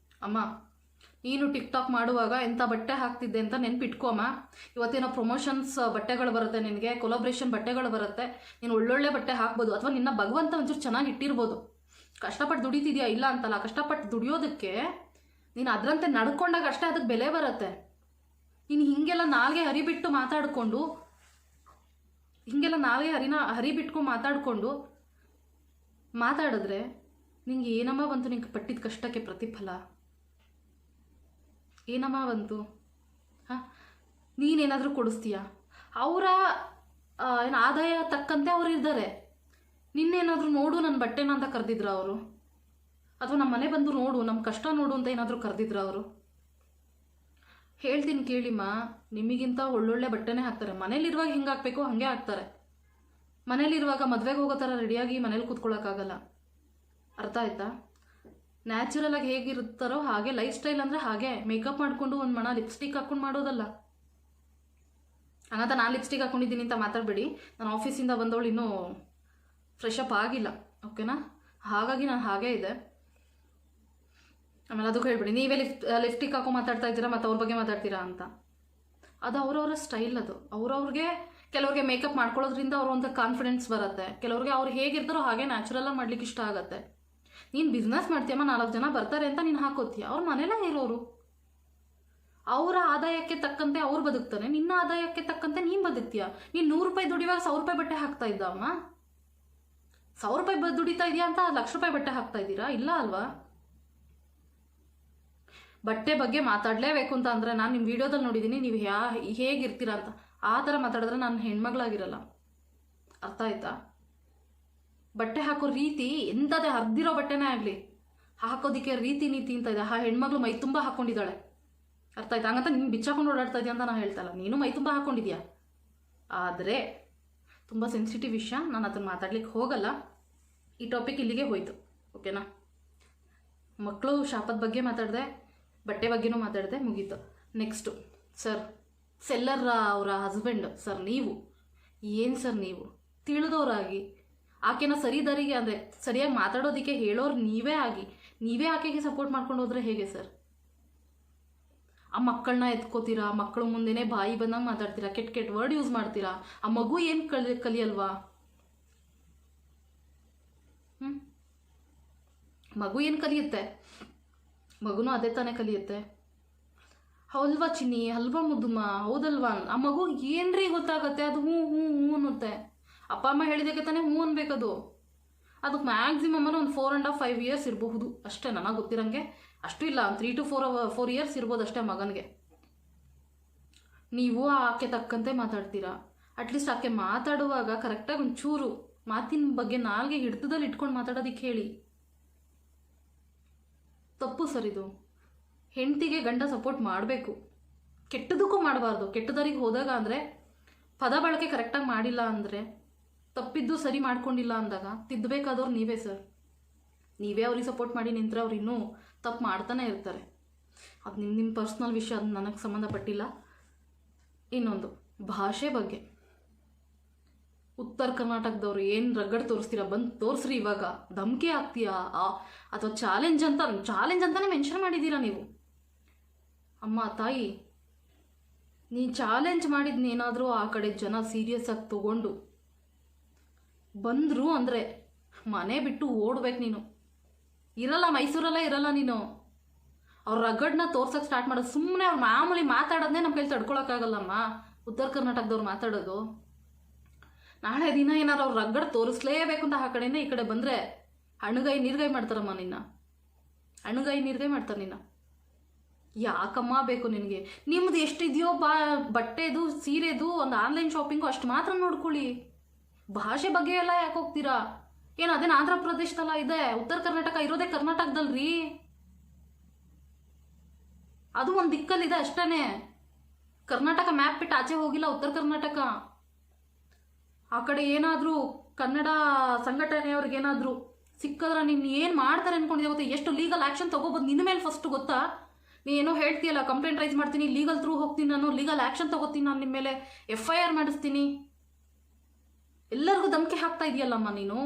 ಅಮ್ಮ, ನೀನು ಟಿಕ್ಟಾಕ್ ಮಾಡುವಾಗ ಎಂಥ ಬಟ್ಟೆ ಹಾಕ್ತಿದ್ದೆ ಅಂತ ನೆನ್ಪಿಟ್ಕೋ ಅಮ್ಮ. ಇವತ್ತೇನೋ ಪ್ರಮೋಷನ್ಸ್ ಬಟ್ಟೆಗಳು ಬರುತ್ತೆ, ನಿನಗೆ ಕೊಲಾಬ್ರೇಷನ್ ಬಟ್ಟೆಗಳು ಬರುತ್ತೆ, ನೀನು ಒಳ್ಳೊಳ್ಳೆ ಬಟ್ಟೆ ಹಾಕ್ಬೋದು. ಅಥವಾ ನಿನ್ನ ಭಗವಂತ ಒಂಚೂರು ಚೆನ್ನಾಗಿ ಇಟ್ಟಿರ್ಬೋದು. ಕಷ್ಟಪಟ್ಟು ದುಡಿತಿದ್ಯಾ, ಇಲ್ಲ ಅಂತಲ್ಲ. ಕಷ್ಟಪಟ್ಟು ದುಡಿಯೋದಕ್ಕೆ ನೀನು ಅದರಂತೆ ನಡ್ಕೊಂಡಾಗ ಅಷ್ಟೇ ಅದಕ್ಕೆ ಬೆಲೆ ಬರುತ್ತೆ. ನೀನು ಹೀಗೆಲ್ಲ ನಾಲ್ಗೆ ಹರಿಬಿಟ್ಕೊಂಡು ಮಾತಾಡಿದ್ರೆ ನಿಂಗೆ ಏನಮ್ಮ ಬಂತು? ನಿಂಗೆ ಪಟ್ಟಿದ ಕಷ್ಟಕ್ಕೆ ಪ್ರತಿಫಲ ಏನಮ್ಮ ಬಂತು? ನೀನೇನಾದರೂ ಕೊಡಿಸ್ತೀಯಾ? ಅವರ ಆದಾಯ ತಕ್ಕಂತೆ ಅವ್ರು ಇದ್ದಾರೆ. ನಿನ್ನೇನಾದರೂ ನೋಡು ನನ್ನ ಬಟ್ಟೆನ ಅಂತ ಕರೆದಿದ್ರ ಅವರು? ಅಥವಾ ನಮ್ಮ ಮನೆ ಬಂದು ನೋಡು, ನಮ್ಮ ಕಷ್ಟ ನೋಡು ಅಂತ ಏನಾದರೂ ಕರೆದಿದ್ರ ಅವರು? ಹೇಳ್ತೀನಿ ಕೇಳಿಮ್ಮ, ನಿಮಗಿಂತ ಒಳ್ಳೊಳ್ಳೆ ಬಟ್ಟೆನೇ ಹಾಕ್ತಾರೆ. ಮನೇಲಿರುವಾಗ ಹಿಂಗೆ ಹಾಕಬೇಕು ಹಾಗೆ ಹಾಕ್ತಾರೆ. ಮನೇಲಿರುವಾಗ ಮದುವೆಗೆ ಹೋಗೋ ಥರ ರೆಡಿಯಾಗಿ ಮನೇಲಿ ಕೂತ್ಕೊಳ್ಳೋಕ್ಕಾಗಲ್ಲ. ಅರ್ಥ ಆಯ್ತಾ? ನ್ಯಾಚುರಲಾಗಿ ಹೇಗಿರ್ತಾರೋ ಹಾಗೆ, ಲೈಫ್ ಸ್ಟೈಲ್ ಅಂದರೆ ಹಾಗೆ. ಮೇಕಪ್ ಮಾಡಿಕೊಂಡು ಒಂದು ಮಣ ಲಿಪ್ಸ್ಟಿಕ್ ಹಾಕ್ಕೊಂಡು ಮಾಡೋದಲ್ಲ. ಹಂಗಂತ ನಾನು ಲಿಪ್ಸ್ಟಿಕ್ ಹಾಕ್ಕೊಂಡಿದ್ದೀನಿ ಅಂತ ಮಾತಾಡಬೇಡಿ. ನಾನು ಆಫೀಸಿಂದ ಬಂದವಳು ಇನ್ನೂ ಫ್ರೆಶ್ ಅಪ್ ಆಗಿಲ್ಲ, ಓಕೆನಾ? ಹಾಗಾಗಿ ನಾನು ಹಾಗೇ ಇದೆ. ಆಮೇಲೆ ಅದಕ್ಕೆ ಹೇಳ್ಬಿಡಿ, ನೀವೇ ಲಿಪ್ಸ್ಟಿಕ್ ಹಾಕೋ ಮಾತಾಡ್ತಾ ಇದ್ದೀರಾ ಮತ್ತು ಅವ್ರ ಬಗ್ಗೆ ಮಾತಾಡ್ತೀರಾ ಅಂತ. ಅದು ಅವ್ರವ್ರ ಸ್ಟೈಲ್. ಅದು ಕೆಲವ್ರಿಗೆ ಮೇಕಪ್ ಮಾಡ್ಕೊಳ್ಳೋದ್ರಿಂದ ಅವ್ರ ಒಂದು ಕಾನ್ಫಿಡೆನ್ಸ್ ಬರುತ್ತೆ. ಕೆಲವ್ರಿಗೆ ಅವ್ರು ಹೇಗಿರ್ತಾರೋ ಹಾಗೆ ನ್ಯಾಚುರಲಾಗಿ ಮಾಡ್ಲಿಕ್ಕೆ ಇಷ್ಟ ಆಗುತ್ತೆ. ನೀನು ಬಿಸ್ನೆಸ್ ಮಾಡ್ತೀಯಮ್ಮ, 4 ಜನ ಬರ್ತಾರೆ ಅಂತ ನೀನು ಹಾಕೋತೀಯ. ಅವ್ರ ಮನೆಯಲ್ಲೇ ಇರೋರು, ಅವರ ಆದಾಯಕ್ಕೆ ತಕ್ಕಂತೆ ಅವ್ರು ಬದುಕ್ತಾನೆ, ನಿನ್ನ ಆದಾಯಕ್ಕೆ ತಕ್ಕಂತೆ ನೀನು ಬದುಕ್ತೀಯ. ನೀನು 100 ರೂಪಾಯಿ ದುಡಿಯುವಾಗ 1000 ರೂಪಾಯಿ ಬಟ್ಟೆ ಹಾಕ್ತಾ ಇದ್ದಮ್ಮ. 1000 ರೂಪಾಯಿ ದುಡಿತಾ ಇದೆಯಾ ಅಂತ 1 ಲಕ್ಷ ರೂಪಾಯಿ ಬಟ್ಟೆ ಹಾಕ್ತಾ ಇದ್ದೀರಾ? ಇಲ್ಲ ಅಲ್ವಾ? ಬಟ್ಟೆ ಬಗ್ಗೆ ಮಾತಾಡಲೇಬೇಕು ಅಂತ ಅಂದರೆ ನಾನು ನಿಮ್ಮ ವಿಡಿಯೋದಲ್ಲಿ ನೋಡಿದ್ದೀನಿ, ನೀವು ಹೇಗಿರ್ತೀರಾ ಅಂತ. ಆ ಥರ ಮಾತಾಡಿದ್ರೆ ನಾನು ಹೆಣ್ಮಗಳಾಗಿರಲ್ಲ. ಅರ್ಥ ಆಯ್ತಾ? ಬಟ್ಟೆ ಹಾಕೋ ರೀತಿ ಎಂಥದೇ ಹರಿದಿರೋ ಬಟ್ಟೆನೇ ಆಗಲಿ, ಹಾಕೋದಕ್ಕೆ ರೀತಿ ನೀತಿ ಅಂತ ಇದೆ. ಆ ಹೆಣ್ಮಗಳು ಮೈ ತುಂಬ ಹಾಕ್ಕೊಂಡಿದ್ದಾಳೆ. ಅರ್ಥ ಆಯ್ತಾ? ಹಂಗಂತ ನೀನು ಬಿಚ್ಚಾಕೊಂಡು ಓಡಾಡ್ತಾ ಇದೆಯಾ ಅಂತ ನಾನು ಹೇಳ್ತಾ ಇಲ್ಲ. ನೀನು ಮೈ ತುಂಬ ಹಾಕ್ಕೊಂಡಿದ್ಯಾ. ಆದರೆ ತುಂಬ ಸೆನ್ಸಿಟಿವ್ ವಿಷಯ, ನಾನು ಅದನ್ನು ಮಾತಾಡ್ಲಿಕ್ಕೆ ಹೋಗಲ್ಲ. ಈ ಟಾಪಿಕ್ ಇಲ್ಲಿಗೆ ಹೋಯ್ತು, ಓಕೆನಾ? ಮಕ್ಕಳು ಶಾಪದ ಬಗ್ಗೆ ಮಾತಾಡಿದೆ, ಬಟ್ಟೆ ಬಗ್ಗೆನೂ ಮಾತಾಡಿದೆ, ಮುಗೀತು. ನೆಕ್ಸ್ಟು ಸೆಲ್ಲರ್ ಅವರ ಹಸ್ಬೆಂಡ್ ಸರ್, ನೀವು ತಿಳಿದವರಾಗಿ ಆಕೆನ ಸರಿದಾರಿಗೆ ಅಂದರೆ ಸರಿಯಾಗಿ ಮಾತಾಡೋದಕ್ಕೆ ಹೇಳೋರು ನೀವೇ ಆಕೆಗೆ ಸಪೋರ್ಟ್ ಮಾಡ್ಕೊಂಡು ಹೋದರೆ ಹೇಗೆ ಸರ್? ಆ ಮಕ್ಕಳನ್ನ ಎತ್ಕೋತೀರಾ, ಮಕ್ಕಳು ಮುಂದೆನೇ ಬಾಯಿ ಬಂದಂಗೆ ಮಾತಾಡ್ತೀರಾ, ಕೆಟ್ಟ ವರ್ಡ್ ಯೂಸ್ ಮಾಡ್ತೀರಾ. ಆ ಮಗು ಏನು ಕಲಿಯಲ್ವಾ? ಮಗು ಏನು ಕಲಿಯುತ್ತೆ? ಮಗುನೂ ಅದೇ ತಾನೇ ಕಲಿಯುತ್ತೆ. ಹೌದಲ್ವಾ ಚಿನ್ನಿ? ಅಲ್ವಾ ಮುದ್ದುಮ್ಮ? ಹೌದಲ್ವಾ? ಆ ಮಗು ಏನ್ರಿ ಗೊತ್ತಾಗತ್ತೆ? ಅದು ಹ್ಞೂ ಅನ್ನುತ್ತೆ. ಅಪ್ಪ ಅಮ್ಮ ಹೇಳಿದಕ್ಕೆ ತಾನೇ ಹ್ಞೂ ಅನ್ಬೇಕದು. ಅದಕ್ಕೆ ಮ್ಯಾಕ್ಸಿಮಮ್ ಒಂದು 4.5 ಇಯರ್ಸ್ ಇರಬಹುದು ಅಷ್ಟೇ, ನನಗೆ ಗೊತ್ತಿರಂಗೆ. ಅಷ್ಟು ಇಲ್ಲ, 3 to 4 ಇಯರ್ಸ್ ಇರ್ಬೋದು ಅಷ್ಟೇ ಮಗನಿಗೆ. ನೀವು ಆಕೆ ತಕ್ಕಂತೆ ಮಾತಾಡ್ತೀರಾ. ಅಟ್ಲೀಸ್ಟ್ ಆಕೆ ಮಾತಾಡುವಾಗ ಕರೆಕ್ಟಾಗಿ ಒಂಚೂರು ಮಾತಿನ ಬಗ್ಗೆ ನಾಲ್ಗೆ ಹಿಡಿತದಲ್ಲಿ ಇಟ್ಕೊಂಡು ಮಾತಾಡೋದಕ್ಕೆ ಹೇಳಿ. ತಪ್ಪು ಸರ್ ಇದು. ಹೆಂಡತಿಗೆ ಗಂಡ ಸಪೋರ್ಟ್ ಮಾಡಬೇಕು, ಕೆಟ್ಟದಕ್ಕೂ ಮಾಡಬಾರ್ದು. ಕೆಟ್ಟದರಿಗೆ ಹೋದಾಗ ಅಂದರೆ ಪದ ಬಳಕೆ ಕರೆಕ್ಟಾಗಿ ಮಾಡಿಲ್ಲ ಅಂದರೆ, ತಪ್ಪಿದ್ದು ಸರಿ ಮಾಡ್ಕೊಂಡಿಲ್ಲ ಅಂದಾಗ ತಿದ್ದಬೇಕಾದವ್ರು ನೀವೇ ಸರ್. ನೀವೇ ಅವ್ರಿಗೆ ಸಪೋರ್ಟ್ ಮಾಡಿ ನಿಂತರೆ ಅವ್ರು ಇನ್ನೂ ತಪ್ಪು ಮಾಡ್ತಾನೆ ಇರ್ತಾರೆ. ಅದು ನಿಮ್ಮ ಪರ್ಸ್ನಲ್ ವಿಷಯ, ಅದು ನನಗೆ ಸಂಬಂಧಪಟ್ಟಿಲ್ಲ. ಇನ್ನೊಂದು ಭಾಷೆ ಬಗ್ಗೆ, ಉತ್ತರ ಕರ್ನಾಟಕದವ್ರು ಏನು ರಗಡ್ ತೋರಿಸ್ತೀರಾ? ಬಂದು ತೋರಿಸ್ರಿ. ಇವಾಗ ಧಮಕಿ ಆಗ್ತೀಯಾ ಅಥವಾ ಚಾಲೆಂಜ್ ಅಂತಲೇ ಮೆನ್ಷನ್ ಮಾಡಿದ್ದೀರಾ ನೀವು. ಅಮ್ಮ ತಾಯಿ, ನೀನು ಚಾಲೆಂಜ್ ಮಾಡಿದ್ನೇನಾದರೂ ಆ ಕಡೆ ಜನ ಸೀರಿಯಸ್ ಆಗಿ ತೊಗೊಂಡು ಬಂದರು ಅಂದರೆ ಮನೆ ಬಿಟ್ಟು ಓಡ್ಬೇಕು ನೀನು. ಇರಲ್ಲ, ಮೈಸೂರಲ್ಲೇ ಇರಲ್ಲ ನೀನು. ಅವ್ರ ರಗಡ್ನ ತೋರ್ಸೋಕೆ ಸ್ಟಾರ್ಟ್ ಮಾಡೋದು. ಸುಮ್ಮನೆ ಅವ್ರು ಮಾಮೂಲಿ ಮಾತಾಡೋದನ್ನೇ ನಮ್ಮ ಕೈಲಿ ತಡ್ಕೊಳಕ್ಕಾಗಲ್ಲಮ್ಮ. ಉತ್ತರ ಕರ್ನಾಟಕದವ್ರು ಮಾತಾಡೋದು. ನಾಳೆ ದಿನ ಏನಾರು ಅವ್ರು ರಗಡ್ ತೋರಿಸ್ಲೇಬೇಕು ಅಂತ ಆ ಕಡೆಯಿಂದ ಈ ಕಡೆ ಬಂದರೆ ಹಣ್ಣುಗಾಯಿ ನೀರ್ಗಾಯಿ ಮಾಡ್ತಾರಮ್ಮ ನಿನ್ನ. ಹಣ್ಣುಗಾಯಿ ನೀರ್ಗಾಯಿ ಮಾಡ್ತಾರೆ ನಿನ್ನ. ಯಾಕಮ್ಮ ಬೇಕು ನಿನಗೆ? ನಿಮ್ಮದು ಎಷ್ಟಿದೆಯೋ ಬಟ್ಟೆದು, ಸೀರೆದು, ಒಂದು ಆನ್ಲೈನ್ ಶಾಪಿಂಗು ಅಷ್ಟು ಮಾತ್ರ ನೋಡ್ಕೊಳ್ಳಿ. ಭಾಷೆ ಬಗ್ಗೆ ಎಲ್ಲ ಯಾಕೆ ಹೋಗ್ತೀರಾ? ಏನು ಅದೇನು ಆಂಧ್ರ ಪ್ರದೇಶದಲ್ಲ ಇದೆ? ಉತ್ತರ ಕರ್ನಾಟಕ ಇರೋದೇ ಕರ್ನಾಟಕದಲ್ರಿ. ಅದು ಒಂದು ದಿಕ್ಕಲ್ಲಿದೆ ಅಷ್ಟೇ. ಕರ್ನಾಟಕ ಮ್ಯಾಪ್ ಬಿಟ್ಟು ಆಚೆ ಹೋಗಿಲ್ಲ ಉತ್ತರ ಕರ್ನಾಟಕ. ಆ ಕಡೆ ಏನಾದರೂ ಕನ್ನಡ ಸಂಘಟನೆಯವ್ರಿಗೇನಾದರೂ ಸಿಕ್ಕಿದ್ರೆ ನೀನು ಏನು ಮಾಡ್ತಾರೆ ಅಂದ್ಕೊಂಡಿದ್ದೆ ಗೊತ್ತಾ? ಎಷ್ಟು ಲೀಗಲ್ ಆ್ಯಕ್ಷನ್ ತೊಗೋಬೋದು ನಿನ್ನ ಮೇಲೆ ಫಸ್ಟ್ ಗೊತ್ತಾ? ನೀನೇನೋ ಹೇಳ್ತೀಯಲ್ಲ, ಕಂಪ್ಲೇಂಟ್ ರೈಸ್ ಮಾಡ್ತೀನಿ, ಲೀಗಲ್ ಥ್ರೂ ಹೋಗ್ತೀನಿ, ನಾನು ಲೀಗಲ್ ಆ್ಯಕ್ಷನ್ ತೊಗೋತೀನಿ, ನಾನು ನಿಮ್ಮ ಮೇಲೆ FIR ಮಾಡಿಸ್ತೀನಿ. ಎಲ್ಲರಿಗೂ ಧಮಕಿ ಹಾಕ್ತಾ ಇದೆಯಲ್ಲಮ್ಮ ನೀನು.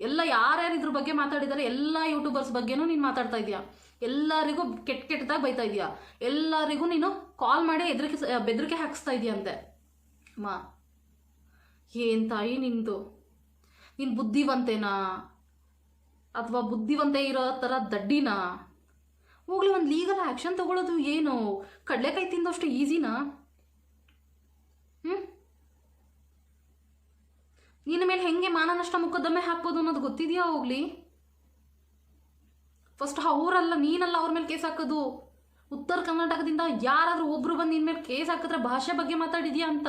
ಎಲ್ಲ ಯಾರ್ಯಾರು ಇದ್ರ ಬಗ್ಗೆ ಮಾತಾಡಿದ್ದಾರೆ ಎಲ್ಲ ಯೂಟ್ಯೂಬರ್ಸ್ ಬಗ್ಗೆನೂ ನೀನು ಮಾತಾಡ್ತಾ ಇದೆಯಾ. ಎಲ್ಲರಿಗೂ ಕೆಟ್ಟದಾಗಿ ಬೈತಾ ಇದೆಯಾ. ಎಲ್ಲರಿಗೂ ನೀನು ಕಾಲ್ ಮಾಡಿ ಬೆದರಿಕೆ ಹಾಕಿಸ್ತಾ ಇದೆಯಾ ಅಂತೆ. ಅಮ್ಮ ಏನು ತಾಯಿ ನಿಂದು? ನೀನು ಬುದ್ಧಿವಂತೇನಾ ಅಥವಾ ಬುದ್ಧಿವಂತೆ ಇರೋ ಥರ ದಡ್ಡಿನಾ? ಹೋಗ್ಲಿ, ಒಂದು ಲೀಗಲ್ ಆ್ಯಕ್ಷನ್ ತಗೊಳ್ಳೋದು ಏನು ಕಡಲೆಕಾಯಿ ತಿಂದಷ್ಟು ಈಸಿನಾ? ನಿನ್ನ ಮೇಲೆ ಹೆಂಗೆ ಮಾನನಷ್ಟ ಮೊಕದ್ದಮೆ ಹಾಕ್ಬೋದು ಅನ್ನೋದು ಗೊತ್ತಿದೆಯಾ? ಹೋಗ್ಲಿ, ಫಸ್ಟ್ ಅವರಲ್ಲ, ನೀನಲ್ಲ ಅವ್ರ ಮೇಲೆ ಕೇಸ್ ಹಾಕೋದು. ಉತ್ತರ ಕರ್ನಾಟಕದಿಂದ ಯಾರಾದರೂ ಒಬ್ರು ಬಂದು ನಿನ್ನ ಮೇಲೆ ಕೇಸ್ ಹಾಕಿದ್ರೆ ಭಾಷೆ ಬಗ್ಗೆ ಮಾತಾಡಿದ್ಯಾ ಅಂತ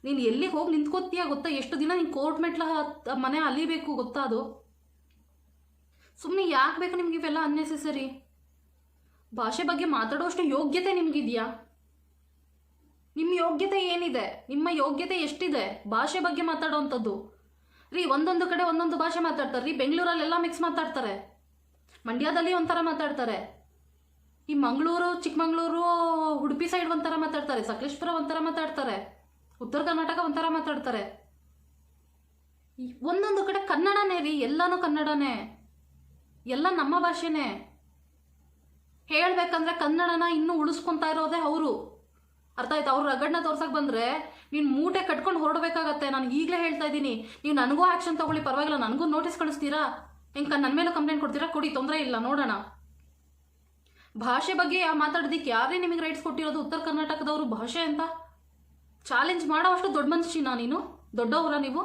ನೀನು ಎಲ್ಲಿಗೆ ಹೋಗಿ ನಿಂತ್ಕೋತೀಯ ಗೊತ್ತಾ? ಎಷ್ಟು ದಿನ ನೀನು ಕೋರ್ಟ್ ಮೆಟ್ಲ ಮನೆ ಅಲಿಬೇಕು ಗೊತ್ತಾ? ಅದು ಸುಮ್ಮನೆ ಯಾಕೆ ಬೇಕು ನಿಮ್ಗೆ ಇವೆಲ್ಲ ಅನ್ನೆಸೆಸರಿ? ಭಾಷೆ ಬಗ್ಗೆ ಮಾತಾಡೋಷ್ಟು ಯೋಗ್ಯತೆ ನಿಮಗಿದೆಯಾ? ನಿಮ್ಮ ಯೋಗ್ಯತೆ ಏನಿದೆ? ನಿಮ್ಮ ಯೋಗ್ಯತೆ ಎಷ್ಟಿದೆ ಭಾಷೆ ಬಗ್ಗೆ ಮಾತಾಡೋವಂಥದ್ದು? ರೀ, ಒಂದೊಂದು ಕಡೆ ಒಂದೊಂದು ಭಾಷೆ ಮಾತಾಡ್ತಾರೆ ರೀ. ಬೆಂಗಳೂರಲ್ಲೆಲ್ಲ ಮಿಕ್ಸ್ ಮಾತಾಡ್ತಾರೆ, ಮಂಡ್ಯದಲ್ಲಿ ಒಂಥರ ಮಾತಾಡ್ತಾರೆ, ಈ ಮಂಗಳೂರು, ಚಿಕ್ಕಮಂಗ್ಳೂರು, ಉಡುಪಿ ಸೈಡ್ ಒಂಥರ ಮಾತಾಡ್ತಾರೆ, ಸಕಲೇಶ್ಪುರ ಒಂಥರ ಮಾತಾಡ್ತಾರೆ, ಉತ್ತರ ಕರ್ನಾಟಕ ಒಂಥರ ಮಾತಾಡ್ತಾರೆ. ಒಂದೊಂದು ಕಡೆ ಕನ್ನಡನೇ ರೀ, ಎಲ್ಲನೂ ಕನ್ನಡನೇ, ಎಲ್ಲ ನಮ್ಮ ಭಾಷೆನೇ. ಹೇಳ್ಬೇಕಂದ್ರೆ ಕನ್ನಡನ ಇನ್ನೂ ಉಳಿಸ್ಕೊತಾ ಇರೋದೇ ಅವರು. ಅರ್ಥ ಆಯ್ತು? ಅವ್ರ ರಗಡ್ನ ತೋರ್ಸಕ್ಕೆ ಬಂದರೆ ನೀನು ಮೂಟೆ ಕಟ್ಕೊಂಡು ಹೊರಡಬೇಕಾಗತ್ತೆ. ನಾನು ಈಗಲೇ ಹೇಳ್ತಾ ಇದ್ದೀನಿ, ನೀವು ನನಗೂ ಆ್ಯಕ್ಷನ್ ತೊಗೊಳ್ಳಿ, ಪರವಾಗಿಲ್ಲ, ನನಗೂ ನೋಟಿಸ್ ಕಳಿಸ್ತೀರಾ? ಹೆಂಗೆ ನನ್ನ ಮೇಲೂ ಕಂಪ್ಲೇಂಟ್ ಕೊಡ್ತೀರಾ? ಕೊಡಿ, ತೊಂದರೆ ಇಲ್ಲ, ನೋಡೋಣ. ಭಾಷೆ ಬಗ್ಗೆ ಮಾತಾಡೋದಕ್ಕೆ ಯಾರೇ ನಿಮಗೆ ರೈಟ್ಸ್ ಕೊಟ್ಟಿರೋದು? ಉತ್ತರ ಕರ್ನಾಟಕದವರು ಭಾಷೆ ಅಂತ ಚಾಲೆಂಜ್ ಮಾಡೋ ಅಷ್ಟು ದೊಡ್ಡ ಮನುಷ್ಯನಾ ನೀನು? ದೊಡ್ಡವರ ನೀವು?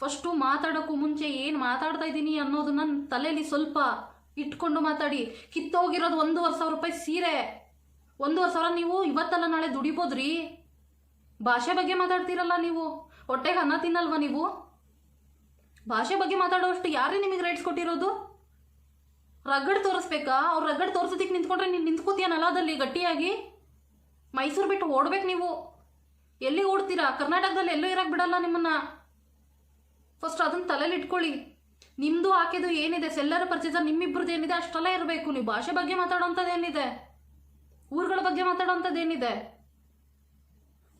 ಫಸ್ಟು ಮಾತಾಡೋಕ್ಕೂ ಮುಂಚೆ ಏನು ಮಾತಾಡ್ತಾ ಇದ್ದೀನಿ ಅನ್ನೋದನ್ನ ತಲೆಯಲ್ಲಿ ಸ್ವಲ್ಪ ಇಟ್ಕೊಂಡು ಮಾತಾಡಿ. ಕಿತ್ತೋಗಿರೋದು 1,500 ರೂಪಾಯಿ ಸೀರೆ, 1,500 ನೀವು ಇವತ್ತಲ್ಲ ನಾಳೆ ದುಡಿಬೋದ್ರಿ. ಭಾಷೆ ಬಗ್ಗೆ ಮಾತಾಡ್ತೀರಲ್ಲ ನೀವು, ಹೊಟ್ಟೆಗೆ ಅನ್ನ ತಿನ್ನಲ್ವಾ ನೀವು? ಭಾಷೆ ಬಗ್ಗೆ ಮಾತಾಡೋಷ್ಟು ಯಾರೇ ನಿಮಗೆ ರೈಟ್ಸ್ ಕೊಟ್ಟಿರೋದು? ರಗಡ್ ತೋರಿಸ್ಬೇಕಾ? ಅವ್ರು ರಗಡ್ ತೋರಿಸೋದಕ್ಕೆ ನಿಂತ್ಕೊಂಡ್ರೆ ನೀನು ನಿಂತ್ಕೋತೀಯ ನೆಲದಲ್ಲಿ ಗಟ್ಟಿಯಾಗಿ? ಮೈಸೂರು ಬಿಟ್ಟು ಓಡ್ಬೇಕು ನೀವು. ಎಲ್ಲಿ ಓಡ್ತೀರಾ? ಕರ್ನಾಟಕದಲ್ಲಿ ಎಲ್ಲೂ ಇರಕ್ಕೆ ಬಿಡಲ್ಲ ನಿಮ್ಮನ್ನ. ಫಸ್ಟ್ ಅದನ್ನ ತಲೆಯಲ್ಲಿ ಇಟ್ಕೊಳ್ಳಿ. ನಿಮ್ಮದು ಆಕೆದು ಏನಿದೆ, ಸೆಲ್ಲರ್ ಪರ್ಚೇಸರ್ ನಿಮ್ಮಿಬ್ರದ್ದು ಏನಿದೆ ಅಷ್ಟೆಲ್ಲ ಇರಬೇಕು. ನೀವು ಭಾಷೆ ಬಗ್ಗೆ ಮಾತಾಡೋಂಥದ್ದು ಏನಿದೆ, ಊರುಗಳ ಬಗ್ಗೆ ಮಾತಾಡೋಂಥದ್ದು ಏನಿದೆ?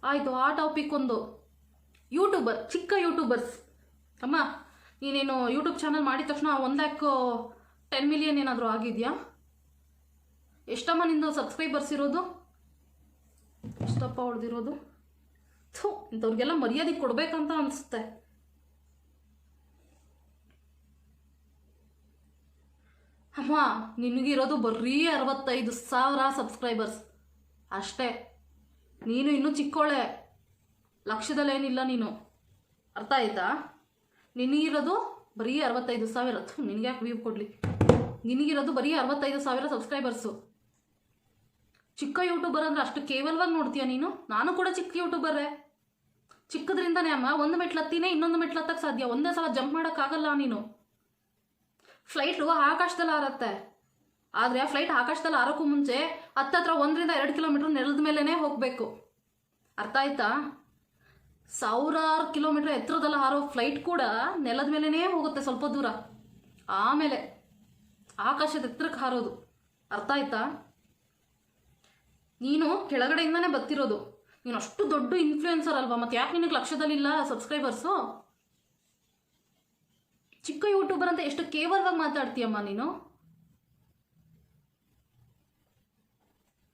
ಆಯಿತು, ಆ ಟಾಪಿಕ್ ಒಂದು. ಯೂಟ್ಯೂಬರ್, ಚಿಕ್ಕ ಯೂಟ್ಯೂಬರ್ಸ್. ಅಮ್ಮ, ನೀನೇನು ಯೂಟ್ಯೂಬ್ ಚಾನಲ್ ಮಾಡಿದ ತಕ್ಷಣ 1,10 ಮಿಲಿಯನ್ ಏನಾದರೂ ಆಗಿದೆಯಾ? ಎಷ್ಟಮ್ಮ ನಿಂದು ಸಬ್ಸ್ಕ್ರೈಬರ್ಸ್ ಇರೋದು? ಎಷ್ಟಪ್ಪ ಹೊಡೆದಿರೋದು? ಥೂ, ಇಂಥವ್ರಿಗೆಲ್ಲ ಮರ್ಯಾದೆ ಕೊಡಬೇಕಂತ ಅನಿಸುತ್ತೆ. ಅಮ್ಮ, ನಿನಗಿರೋದು ಬರೀ 65,000 ಸಬ್ಸ್ಕ್ರೈಬರ್ಸ್ ಅಷ್ಟೇ. ನೀನು ಇನ್ನೂ ಚಿಕ್ಕೋಳೆ, ಲಕ್ಷದಲ್ಲೇನಿಲ್ಲ ನೀನು. ಅರ್ಥ ಆಯ್ತಾ? ನಿನಗಿರೋದು ಬರೀ 65,000. ನಿನಗೆ ಯಾಕೆ ವ್ಯೂ ಕೊಡಲಿ? ನಿನಗಿರೋದು ಬರೀ 65,000 ಸಬ್ಸ್ಕ್ರೈಬರ್ಸು. ಚಿಕ್ಕ ಯೂಟ್ಯೂಬರ್ ಅಂದರೆ ಅಷ್ಟು ಕೇವಲವಾಗಿ ನೋಡ್ತೀಯ ನೀನು? ನಾನು ಕೂಡ ಚಿಕ್ಕ ಯೂಟ್ಯೂಬರೇ. ಚಿಕ್ಕದ್ರಿಂದನೇ ಅಮ್ಮ, ಒಂದು ಮೆಟ್ಲು ಹತ್ತಿನೇ ಇನ್ನೊಂದು ಮೆಟ್ಲು ಹತ್ತಕ್ಕೆ ಸಾಧ್ಯ. ಒಂದೇ ಸಲ ಜಂಪ್ ಮಾಡೋಕ್ಕಾಗಲ್ಲ ನೀನು. ಫ್ಲೈಟು ಆಕಾಶದಲ್ಲಿ ಹಾರತ್ತೆ, ಆದರೆ ಆ ಫ್ಲೈಟ್ ಆಕಾಶದಲ್ಲಿ ಹಾರೋಕ್ಕೂ ಮುಂಚೆ ಹತ್ತತ್ರ 1 ರಿಂದ 2 ಕಿಲೋಮೀಟ್ರ್ ನೆಲದ ಮೇಲೇ ಹೋಗಬೇಕು. ಅರ್ಥ ಆಯ್ತಾ? 1000 ಕಿಲೋಮೀಟ್ರ್ ಎತ್ತರದಲ್ಲಿ ಹಾರೋ ಫ್ಲೈಟ್ ಕೂಡ ನೆಲದ ಮೇಲೇ ಹೋಗುತ್ತೆ ಸ್ವಲ್ಪ ದೂರ, ಆಮೇಲೆ ಆಕಾಶದ ಎತ್ತರಕ್ಕೆ ಹಾರೋದು. ಅರ್ಥ ಆಯ್ತಾ? ನೀನು ಕೆಳಗಡೆಯಿಂದನೇ ಬರ್ತಿರೋದು. ನೀನು ಅಷ್ಟು ದೊಡ್ಡ ಇನ್ಫ್ಲೂಯೆನ್ಸರ್ ಅಲ್ವಾ? ಮತ್ತು ಯಾಕೆ ನಿನಗೆ ಲಕ್ಷದಲ್ಲಿಲ್ಲ ಸಬ್ಸ್ಕ್ರೈಬರ್ಸು? ಚಿಕ್ಕ ಯೂಟ್ಯೂಬರ್ ಅಂತ ಎಷ್ಟು ಕೇವಲವಾಗಿ ಮಾತಾಡ್ತೀಯಮ್ಮ ನೀನು.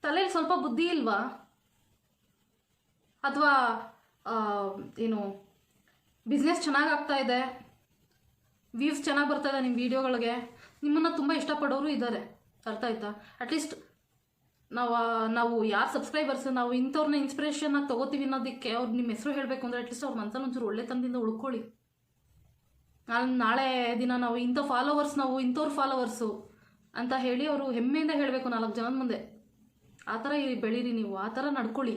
ತಲೆಯಲ್ಲಿ ಸ್ವಲ್ಪ ಬುದ್ಧಿ ಇಲ್ವಾ? ಅಥವಾ ಏನು ಬಿಸ್ನೆಸ್ ಚೆನ್ನಾಗಿ ಆಗ್ತಾ ಇದೆ, ವ್ಯೂಸ್ ಚೆನ್ನಾಗಿ ಬರ್ತಾ ಇದೆ ನಿಮ್ಮ ವೀಡಿಯೋಗಳಿಗೆ, ನಿಮ್ಮನ್ನು ತುಂಬ ಇಷ್ಟಪಡೋರು ಇದ್ದಾರೆ, ಅರ್ಥ ಆಯ್ತಾ? ಅಟ್ಲೀಸ್ಟ್ ನಾವು ಯಾರು ಸಬ್ಸ್ಕ್ರೈಬರ್ಸ್ ನಾವು ಇಂಥವ್ರನ್ನ ಇನ್ಸ್ಪಿರೇಷನ್ ಆಗಿ ತೊಗೋತೀವಿ ಅನ್ನೋದಕ್ಕೆ ಅವ್ರು ನಿಮ್ಮ ಹೆಸರು ಹೇಳಬೇಕು ಅಂದರೆ ಅಟ್ಲೀಸ್ಟ್ ಅವ್ರ ಮನಸ್ಸಲ್ಲಿ ಒಂಚೂರು ಒಳ್ಳೆತನದಿಂದ ಉಳ್ಕೊಳ್ಳಿ. ನಾಳೆ ದಿನ ನಾವು ಇಂಥವ್ರ ಫಾಲೋವರ್ಸು ಅಂತ ಹೇಳಿ ಅವರು ಹೆಮ್ಮೆಯಿಂದ ಹೇಳಬೇಕು 4 ಜನದ ಮುಂದೆ. ಆ ಥರ ಬೆಳೀರಿ ನೀವು, ಆ ಥರ ನಡ್ಕೊಳ್ಳಿ.